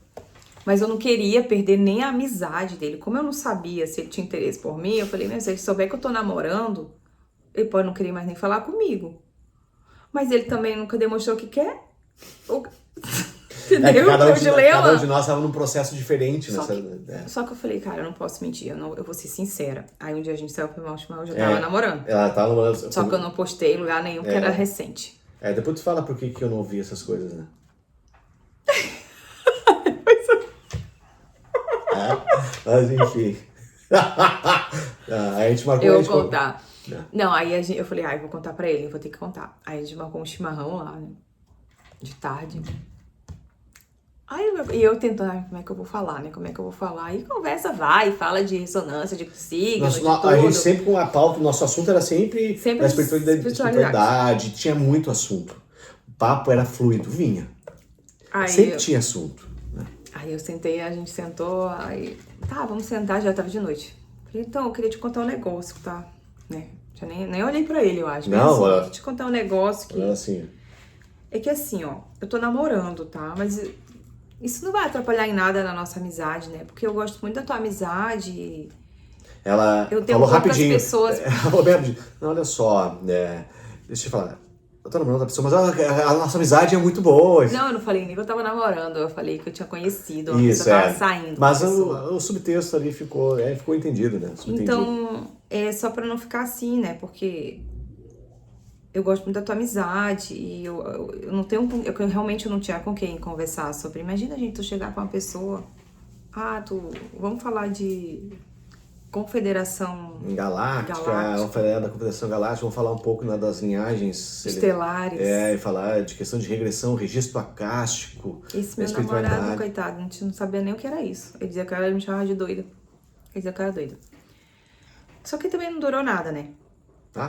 Mas eu não queria perder nem a amizade dele. Como eu não sabia se ele tinha interesse por mim, eu falei, se ele souber que eu tô namorando, ele pode não querer mais nem falar comigo. Mas ele também nunca demonstrou que quer. Entendeu? Cada um de nós estava num processo diferente. Só que eu falei, cara, eu não posso mentir, eu vou ser sincera. Aí um dia a gente saiu pro chimarrão, eu já tava namorando. Ela tava namorando. Só que eu não postei em lugar nenhum, porque era recente. Depois tu fala por que eu não ouvi essas coisas, né? Mas enfim. Aí a gente marcou. Eu vou contar. Não, aí eu falei, eu vou contar pra ele, eu vou ter que contar. Aí a gente marcou um chimarrão lá, né? De tarde. Aí eu tentando, como é que eu vou falar, né? Como é que eu vou falar? Aí conversa vai, fala de ressonância, de signo, de tudo. A gente sempre com a pauta, o nosso assunto era sempre da espiritualidade, tinha muito assunto. O papo era fluido, vinha. Sempre tinha assunto. Né? Aí eu sentei, a gente sentou, aí... Tá, vamos sentar, já tava de noite. Falei, então, eu queria te contar um negócio, tá? Né? Já nem olhei pra ele, eu acho. Não, assim, queria te contar um negócio que... Assim. É que assim, ó, eu tô namorando, tá? Mas... Isso não vai atrapalhar em nada na nossa amizade, né? Porque eu gosto muito da tua amizade. Ela eu tenho falou rapidinho. Pessoas... Não, olha só, deixa eu falar. Eu tô namorando da pessoa, mas a nossa amizade é muito boa. Não, eu não falei nem que eu tava namorando. Eu falei que eu tinha conhecido. Isso, pessoa tava saindo. Mas o subtexto ali ficou entendido, né? Então, é só pra não ficar assim, né? Porque... Eu gosto muito da tua amizade e eu não tenho... Eu realmente não tinha com quem conversar sobre... Imagina, gente, tu chegar com uma pessoa... Vamos falar de Confederação... Galáctica, vamos falar da Confederação Galáctica, vamos falar um pouco das linhagens... Estelares. E falar de questão de regressão, registro acástico... Esse meu namorado, coitado, a gente não sabia nem o que era isso. Ele dizia que ele me chamava de doida. Ele dizia que eu era doida. Só que também não durou nada, né?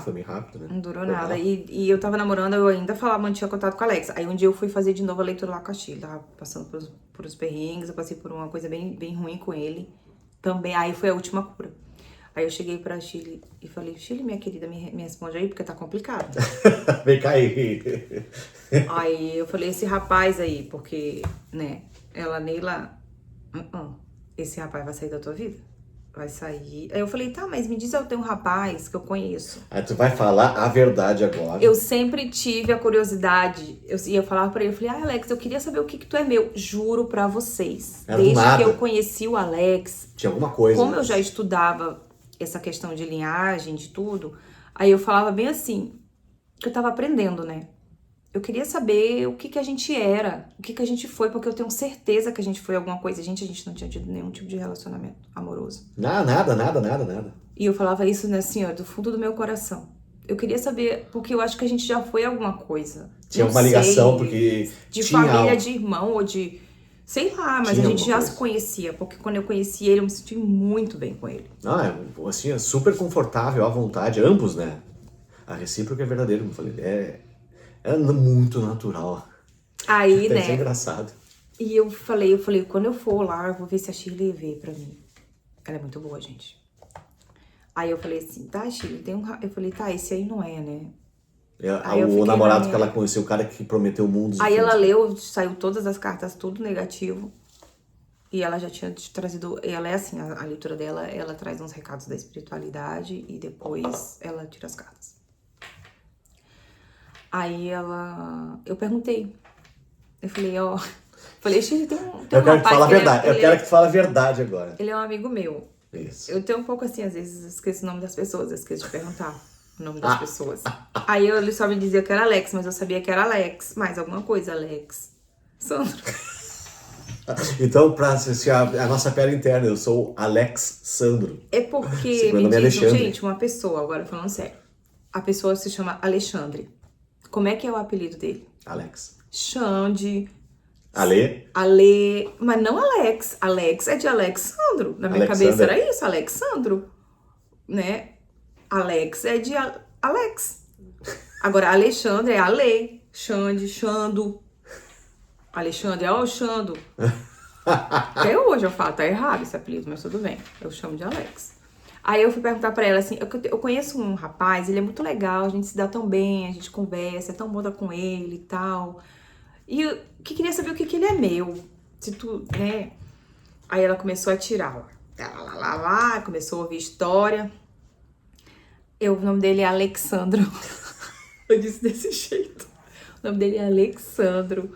Foi bem rápido, né? Não durou nada. E eu tava namorando, eu ainda mantinha contato com a Alex. Aí um dia eu fui fazer de novo a leitura lá com a Chile. Tava passando por os perrengues, eu passei por uma coisa bem, bem ruim com ele. Também, aí foi a última cura. Aí eu cheguei pra Chile e falei, Chile, minha querida, me responde aí, porque tá complicado. Vem cá aí. Aí eu falei, esse rapaz aí, porque, né, Neila, esse rapaz vai sair da tua vida? Vai sair. Aí eu falei, tá, mas me diz, eu tenho um rapaz que eu conheço. Aí tu vai falar a verdade agora. Eu sempre tive a curiosidade. Eu falava pra ele, eu falei, Alex, eu queria saber o que tu é meu. Juro pra vocês. Desde que eu conheci o Alex. Tinha alguma coisa. Como eu já estudava essa questão de linhagem, de tudo, aí eu falava bem assim, que eu tava aprendendo, né? Eu queria saber o que que a gente era, o que que a gente foi, porque eu tenho certeza que a gente foi alguma coisa. Gente, a gente não tinha tido nenhum tipo de relacionamento amoroso. Nada. E eu falava isso, né, assim, ó, do fundo do meu coração. Eu queria saber, porque eu acho que a gente já foi alguma coisa. Tinha Não uma ligação, sei, porque de tinha família, algo. de irmão ou de... Sei lá, mas Tinha a gente alguma já coisa. se conhecia, porque quando eu conheci ele, eu me senti muito bem com ele. Assim, é super confortável, à vontade, ambos, né? A recíproca é verdadeira, como eu falei, é muito natural. Aí, Até isso é né, engraçado. e eu falei, quando eu for lá, eu vou ver se a Shirley vê pra mim. Ela é muito boa, gente. Aí eu falei assim, tá, Shirley, tem um... Eu falei, tá, esse aí não é, né? Aí eu O fiquei na namorado que minha... ela conheceu, o cara que prometeu mundos e Aí ela fundos. leu, saiu todas as cartas, tudo negativo. E ela já tinha trazido... Ela é assim, a leitura dela, ela traz uns recados da espiritualidade e depois ela tira as cartas. Aí ela... Eu perguntei. Eu falei, ó... Falei, Shirley, tem um Eu quero que tu rapaz fale a que verdade. Eu quero que tu fale a verdade agora. ele é um amigo meu. Isso. Eu tenho um pouco assim, às vezes eu esqueço o nome das pessoas, eu esqueço de perguntar o nome das pessoas. Aí ele só me dizia que era Alex, mas eu sabia que era Alex. Mais alguma coisa, Alex. Sandro. Então, pra assistir a nossa piada interna, eu sou Alex Sandro. É porque Esse meu me nome é dizem, Alexandre. gente, uma pessoa, agora falando sério. A pessoa se chama Alexandre. Como é que é o apelido dele? Alex. Xande, Ale. Ale, mas não Alex. Alex é de Alexandro. Na minha cabeça Alexander. era isso, Alexandro, né? Alex é de Alex. Agora, Alexandre é Ale, Xande, Xando. Alexandre é o Xando. Até hoje eu falo, tá errado esse apelido, mas tudo bem. Eu chamo de Alex. Aí eu fui perguntar pra ela assim, eu conheço um rapaz, ele é muito legal, a gente se dá tão bem, a gente conversa, é tão bom estar com ele e tal. E eu queria saber o que ele é meu. Se tu, né? Aí ela começou a tirar, lá, começou a ouvir história. O nome dele é Alexandro. Eu disse desse jeito. O nome dele é Alexandro.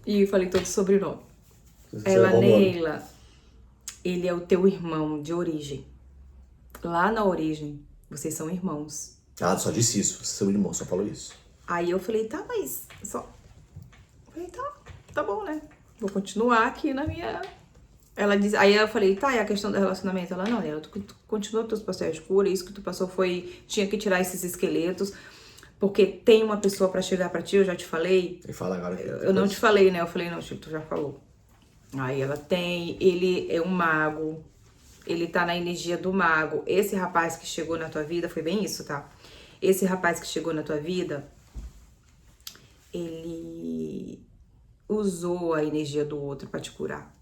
E eu falei todo o sobrenome. Ela, Neila, ele é o teu irmão de origem. Lá na origem, vocês são irmãos. Ela só disse isso, vocês são irmãos, só falou isso. Aí eu falei, tá, mas só... Falei, tá bom, né? Vou continuar aqui na minha... Ela diz, aí eu falei, tá, e a questão do relacionamento? Ela, não, tu continua teus processos de cura, isso que tu passou tinha que tirar esses esqueletos, porque tem uma pessoa pra chegar pra ti, eu já te falei. E fala agora. Eu não te falei, né? Eu falei, não, Chico, tu já falou. Aí ela tem, ele é um mago, ele tá na energia do mago. Esse rapaz que chegou na tua vida, foi bem isso, tá? Esse rapaz que chegou na tua vida, ele usou a energia do outro pra te curar.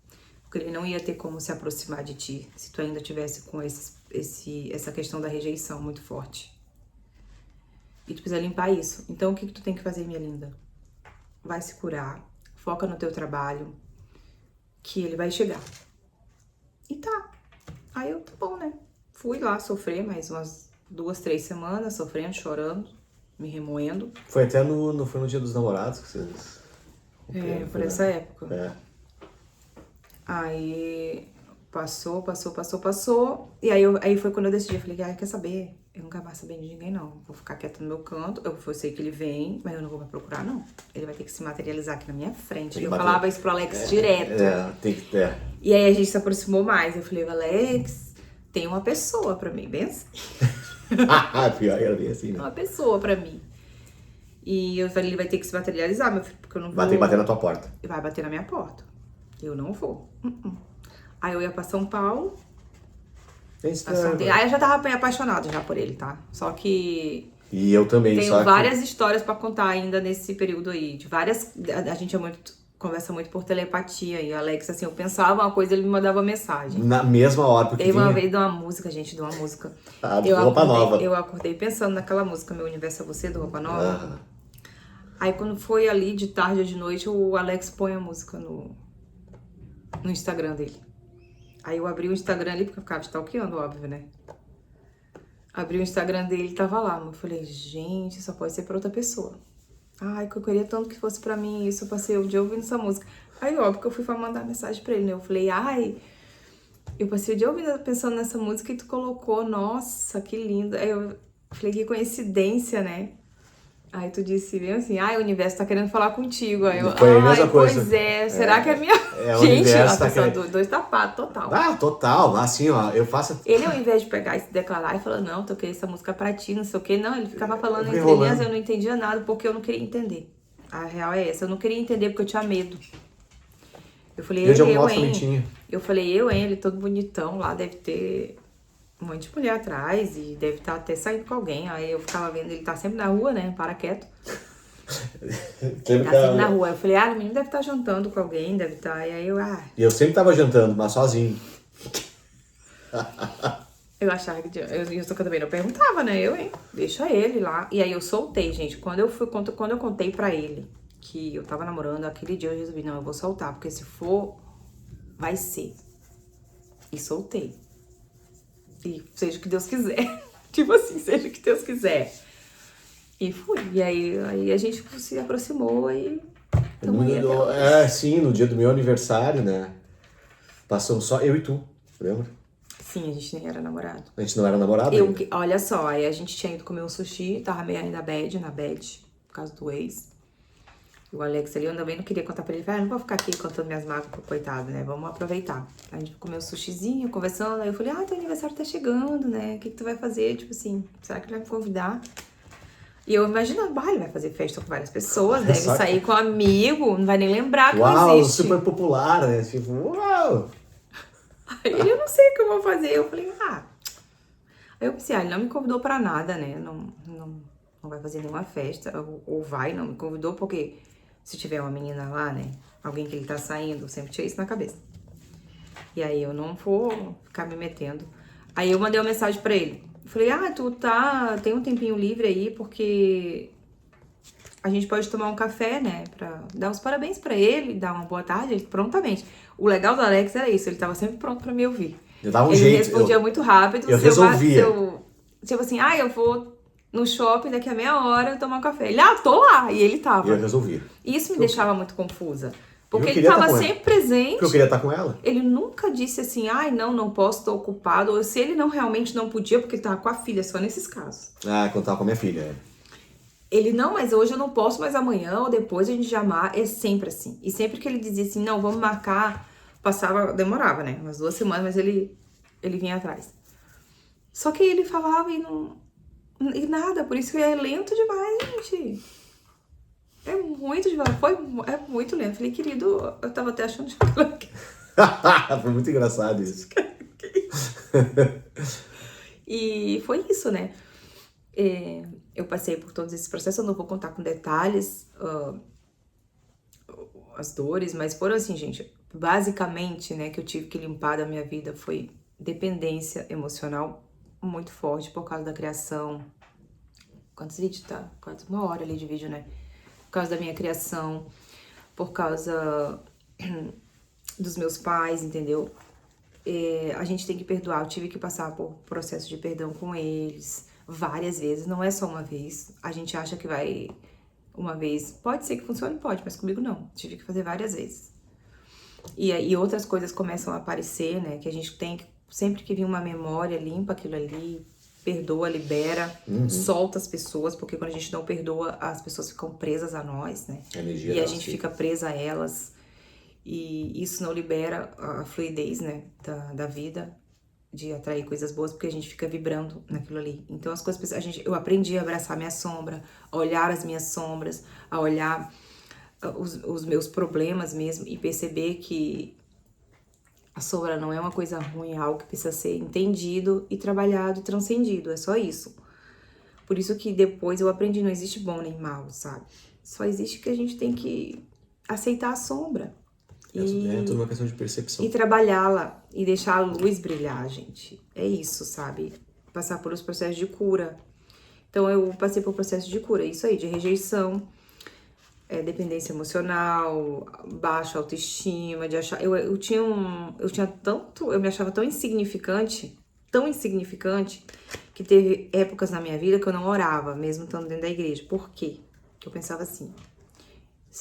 Porque ele não ia ter como se aproximar de ti se tu ainda tivesse com essa questão da rejeição muito forte. E tu precisa limpar isso. Então o que tu tem que fazer, minha linda? Vai se curar, foca no teu trabalho, que ele vai chegar. E tá. Aí eu, tá bom, né? Fui lá sofrer mais umas 2, 3 semanas, sofrendo, chorando, me remoendo. Foi até foi no Dia dos Namorados que vocês... Por essa época. É. Aí passou. E aí foi quando eu decidi, eu falei, quer saber? Eu nunca mais sabendo de ninguém, não. Vou ficar quieta no meu canto. Eu sei que ele vem, mas eu não vou me procurar, não. Ele vai ter que se materializar aqui na minha frente. Eu falava isso pro Alex direto. Tem que ter. E aí a gente se aproximou mais. Eu falei, Alex, tem uma pessoa pra mim, bem assim. Pior era bem assim, né? Uma pessoa pra mim. E eu falei, ele vai ter que se materializar, meu filho, porque eu não vou... Vai ter que bater na tua porta. Vai bater na minha porta. Eu não vou. Aí eu ia pra São Paulo. Aí eu já tava bem apaixonada já por ele, tá? Só que... E eu também, tenho várias histórias pra contar ainda nesse período aí. De várias... A gente conversa muito por telepatia. E o Alex, assim, eu pensava uma coisa, ele me mandava mensagem. Na mesma hora, porque teve uma vez de uma música, gente, de uma música. Do Roupa Nova. Eu acordei pensando naquela música, Meu Universo é Você, do Roupa Nova. Aí quando foi ali de tarde ou de noite, o Alex põe a música no Instagram dele. Aí eu abri o Instagram ali, porque eu ficava stalkeando, óbvio, né? Abri o Instagram dele e tava lá. Eu falei, gente, só pode ser pra outra pessoa. Ai, que eu queria tanto que fosse pra mim isso. Eu passei o dia ouvindo essa música. Aí, óbvio, que eu fui mandar mensagem pra ele, né? Eu falei, eu passei o dia ouvindo, pensando nessa música e tu colocou. Nossa, que linda. Aí eu falei, que coincidência, né? Aí tu disse bem assim, o universo tá querendo falar contigo. Aí eu, Foi a mesma coisa. Pois é, será que é minha... o Gente, universo a tá pessoa querendo... dois tapados, total. Total. Assim, ó, eu faço... Ele, ao invés de pegar e se declarar e falar, não, toquei essa música pra ti, não sei o quê. Não, ele ficava falando entre linhas, eu não entendia nada porque eu não queria entender. A real é essa, eu não queria entender porque eu tinha medo. Eu falei, eu falei, ele todo bonitão lá, deve ter um monte de mulher atrás e deve estar até saindo com alguém. Aí eu ficava vendo, ele tá sempre na rua, né, para quieto. Tá sempre na rua. Eu falei, o menino deve estar jantando com alguém, deve estar. E aí eu, E eu sempre tava jantando, mas sozinho. Eu achava que... Eu também não perguntava, né? Deixa ele lá. E aí eu soltei, gente. Quando eu contei pra ele que eu tava namorando, aquele dia eu resolvi, não, eu vou soltar. Porque se for, vai ser. E soltei. E seja o que Deus quiser. Tipo assim, seja o que Deus quiser. E fui. E aí a gente se aproximou e... Sim, no dia do meu aniversário, né? Passamos só eu e tu, lembra? Sim, a gente nem era namorado. A gente não era namorado ainda. Olha só, aí a gente tinha ido comer um sushi, tava meio ainda na bad, por causa do ex. E o Alex ali, eu também não queria contar pra ele, não vou ficar aqui contando minhas mágoas pro coitado, né? Vamos aproveitar. A gente comeu um sushizinho, conversando, aí eu falei, teu aniversário tá chegando, né? O que tu vai fazer? Tipo assim, será que ele vai me convidar? E eu imaginando, ele vai fazer festa com várias pessoas, deve sair com amigo, não vai nem lembrar que não existe. Super popular, né? Tipo, uau! Aí eu não sei o que eu vou fazer. Eu falei, Aí eu pensei, ele não me convidou pra nada, né? Não vai fazer nenhuma festa. Ou vai, não me convidou, porque se tiver uma menina lá, né? Alguém que ele tá saindo, sempre tinha isso na cabeça. E aí eu não vou ficar me metendo. Aí eu mandei uma mensagem pra ele. Eu falei, tem um tempinho livre aí, porque a gente pode tomar um café, né? Pra dar os parabéns pra ele, dar uma boa tarde, ele prontamente. O legal do Alex era isso, ele tava sempre pronto pra me ouvir. Eu dava ele respondia muito rápido. Eu resolvia. Tipo assim, eu vou no shopping daqui a meia hora tomar um café. Ele, tô lá. E ele tava. E eu resolvia. Isso me deixava muito confusa. Porque ele tava sempre presente. Porque eu queria estar com ela. Ele nunca disse assim, não posso, tô ocupado. Ou se ele realmente não podia, porque ele tava com a filha, só nesses casos. Quando tava com a minha filha, Ele, não, mas hoje eu não posso, mas amanhã ou depois a gente já marca. É sempre assim. E sempre que ele dizia assim, não, vamos marcar, demorava, né? Umas 2 semanas, mas ele vinha atrás. Só que ele falava e nada, por isso que é lento demais, gente. É muito devagar, é muito lento. Falei, querido, eu tava até achando que... Foi muito engraçado isso. E foi isso, né? Eu passei por todos esses processos, eu não vou contar com detalhes as dores, mas foram assim, gente, basicamente, né, que eu tive que limpar da minha vida foi dependência emocional muito forte por causa da criação. Quantos vídeos tá? Quase 1 hora ali de vídeo, né? Por causa da minha criação, por causa dos meus pais, entendeu? A gente tem que perdoar, eu tive que passar por processo de perdão com eles várias vezes, não é só uma vez. A gente acha que vai uma vez, pode ser que funcione, pode, mas comigo não, tive que fazer várias vezes. E outras coisas começam a aparecer, né, que a gente tem que, sempre que vir uma memória, limpa aquilo ali, perdoa, libera, solta as pessoas, porque quando a gente não perdoa, as pessoas ficam presas a nós, né, e a gente fica presa a elas, e isso não libera a fluidez, né, da vida, de atrair coisas boas, porque a gente fica vibrando naquilo ali. Então as coisas, eu aprendi a abraçar minha sombra, a olhar as minhas sombras, a olhar os meus problemas mesmo e perceber que a sombra não é uma coisa ruim, é algo que precisa ser entendido e trabalhado e transcendido, é só isso. Por isso que depois eu aprendi, não existe bom nem mal, sabe? Só existe que a gente tem que aceitar a sombra. É tudo uma questão de percepção. E trabalhá-la e deixar a luz brilhar, gente. É isso, sabe? Passar por os processos de cura. Então, eu passei por processo de cura, isso aí, de rejeição, dependência emocional, baixa autoestima, de achar... Eu me achava tão insignificante, que teve épocas na minha vida que eu não orava, mesmo estando dentro da igreja. Por quê? Porque eu pensava assim,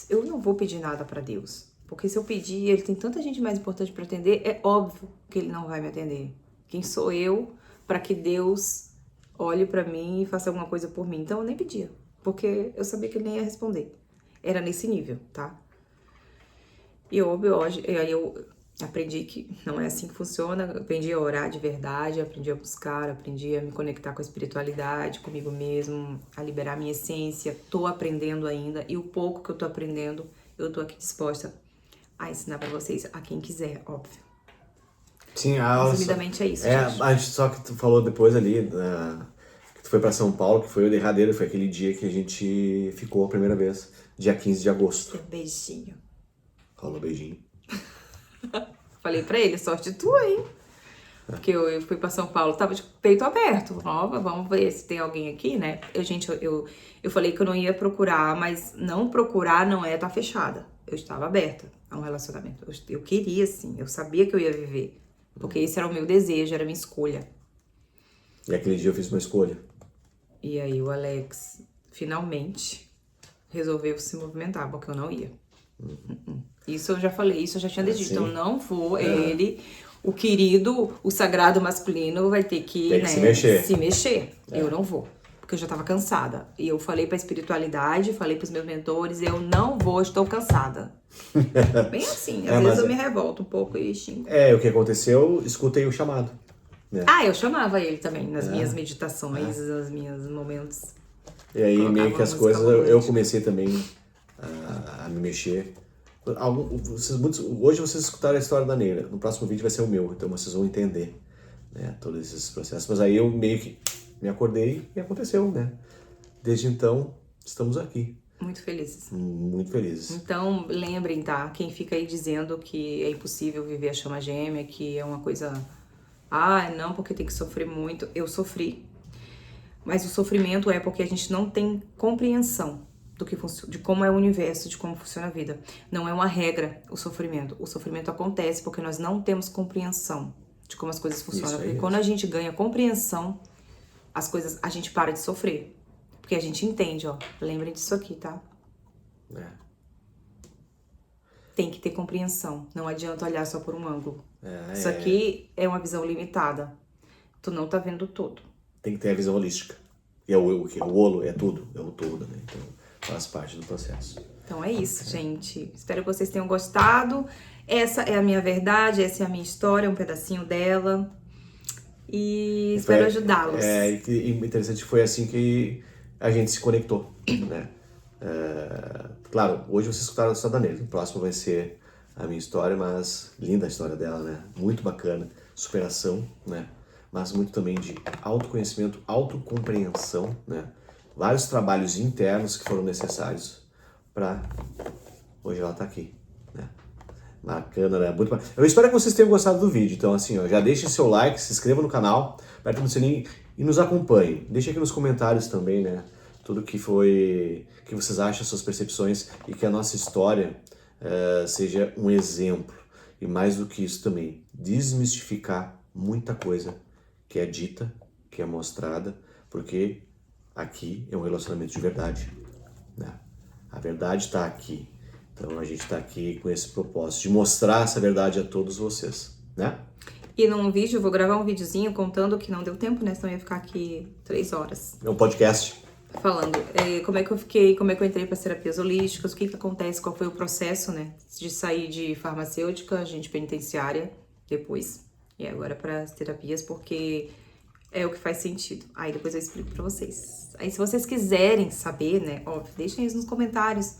eu não vou pedir nada pra Deus. Porque se eu pedir, ele tem tanta gente mais importante para atender, é óbvio que ele não vai me atender. Quem sou eu para que Deus olhe para mim e faça alguma coisa por mim? Então eu nem pedia. porque eu sabia que ele nem ia responder. Era nesse nível, tá? E aí eu aprendi que não é assim que funciona, aprendi a orar de verdade, aprendi a buscar, aprendi a me conectar com a espiritualidade, comigo mesmo, a liberar minha essência. Tô aprendendo ainda, e o pouco que eu tô aprendendo, eu tô aqui disposta a ensinar pra vocês, a quem quiser, óbvio. Sim, resumidamente é isso, gente. A gente só que tu falou depois ali, que tu foi pra São Paulo, que foi o derradeiro, foi aquele dia que a gente ficou a primeira vez, dia 15 de agosto. Seu beijinho. Rolou beijinho. Falei pra ele, sorte tua, hein? Porque eu fui pra São Paulo, tava de peito aberto. Nova, vamos ver se tem alguém aqui, né? Eu falei que eu não ia procurar, mas não procurar não é estar fechada. Eu estava aberta a um relacionamento. Eu queria, sim. Eu sabia que eu ia viver. Porque esse era o meu desejo, era a minha escolha. E aquele dia eu fiz uma escolha. E aí o Alex, finalmente, resolveu se movimentar, porque eu não ia. Isso eu já falei, isso eu já tinha decidido. Então não vou, ele, o querido, o sagrado masculino vai ter que, Tem que se mexer. Eu não vou, porque eu já tava cansada. E eu falei pra espiritualidade, falei pros meus mentores, eu não vou, estou cansada. Bem assim, às vezes eu me revolto um pouco e xingo. O que aconteceu, escutei o chamado. Né? Eu chamava ele também nas minhas meditações, nos meus momentos. E aí meio que as coisas, eu comecei também a me mexer. Hoje vocês escutaram a história da Neira, no próximo vídeo vai ser o meu, então vocês vão entender, né, todos esses processos. Mas aí eu meio que me acordei e aconteceu, né? Desde então, estamos aqui. Muito felizes. Muito felizes. Então, lembrem, tá? Quem fica aí dizendo que é impossível viver a chama gêmea, que é uma coisa... não, porque tem que sofrer muito. Eu sofri. Mas o sofrimento é porque a gente não tem compreensão de como é o universo, de como funciona a vida. Não é uma regra o sofrimento. O sofrimento acontece porque nós não temos compreensão de como as coisas funcionam. Porque quando a gente ganha compreensão, a gente para de sofrer. Porque a gente entende, ó. Lembrem disso aqui, tá? Tem que ter compreensão. Não adianta olhar só por um ângulo. Isso aqui é uma visão limitada. Tu não tá vendo todo. Tem que ter a visão holística. E o olo é tudo, é o todo, né? Então faz parte do processo. Então é isso, gente. Espero que vocês tenham gostado. Essa é a minha verdade, essa é a minha história, um pedacinho dela. E espero ajudá-los. E interessante, foi assim que a gente se conectou, né? Claro, hoje vocês escutaram a história da Neira. O próximo vai ser a minha história, mas linda a história dela, né? Muito bacana. Superação, né? Mas muito também de autoconhecimento, autocompreensão, né? Vários trabalhos internos que foram necessários para hoje ela tá aqui, né? Bacana, né? Muito bacana. Eu espero que vocês tenham gostado do vídeo. Então, assim, ó, já deixem seu like, se inscreva no canal, aperta no sininho e nos acompanhem. Deixa aqui nos comentários também, né? Tudo que vocês acham, suas percepções, e que a nossa história seja um exemplo. E mais do que isso também, desmistificar muita coisa que é dita, que é mostrada, porque aqui é um relacionamento de verdade, né? A verdade está aqui. Então a gente está aqui com esse propósito de mostrar essa verdade a todos vocês, né? E num vídeo, eu vou gravar um videozinho contando que não deu tempo, né? Senão eu ia ficar aqui 3 horas. É um podcast. Falando como é que eu fiquei, como é que eu entrei para as terapias holísticas, o que acontece, qual foi o processo, né? De sair de farmacêutica, agente penitenciária, depois. E agora para as terapias, porque é o que faz sentido. Aí depois eu explico para vocês. Aí se vocês quiserem saber, né? Óbvio, deixem isso nos comentários.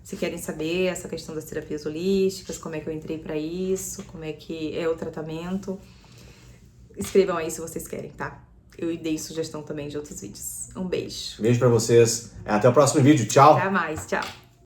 Se querem saber essa questão das terapias holísticas, como é que eu entrei para isso, como é que é o tratamento. Escrevam aí se vocês querem, tá? Eu dei sugestão também de outros vídeos. Um beijo. Beijo pra vocês. Até o próximo vídeo. Tchau. Até mais. Tchau.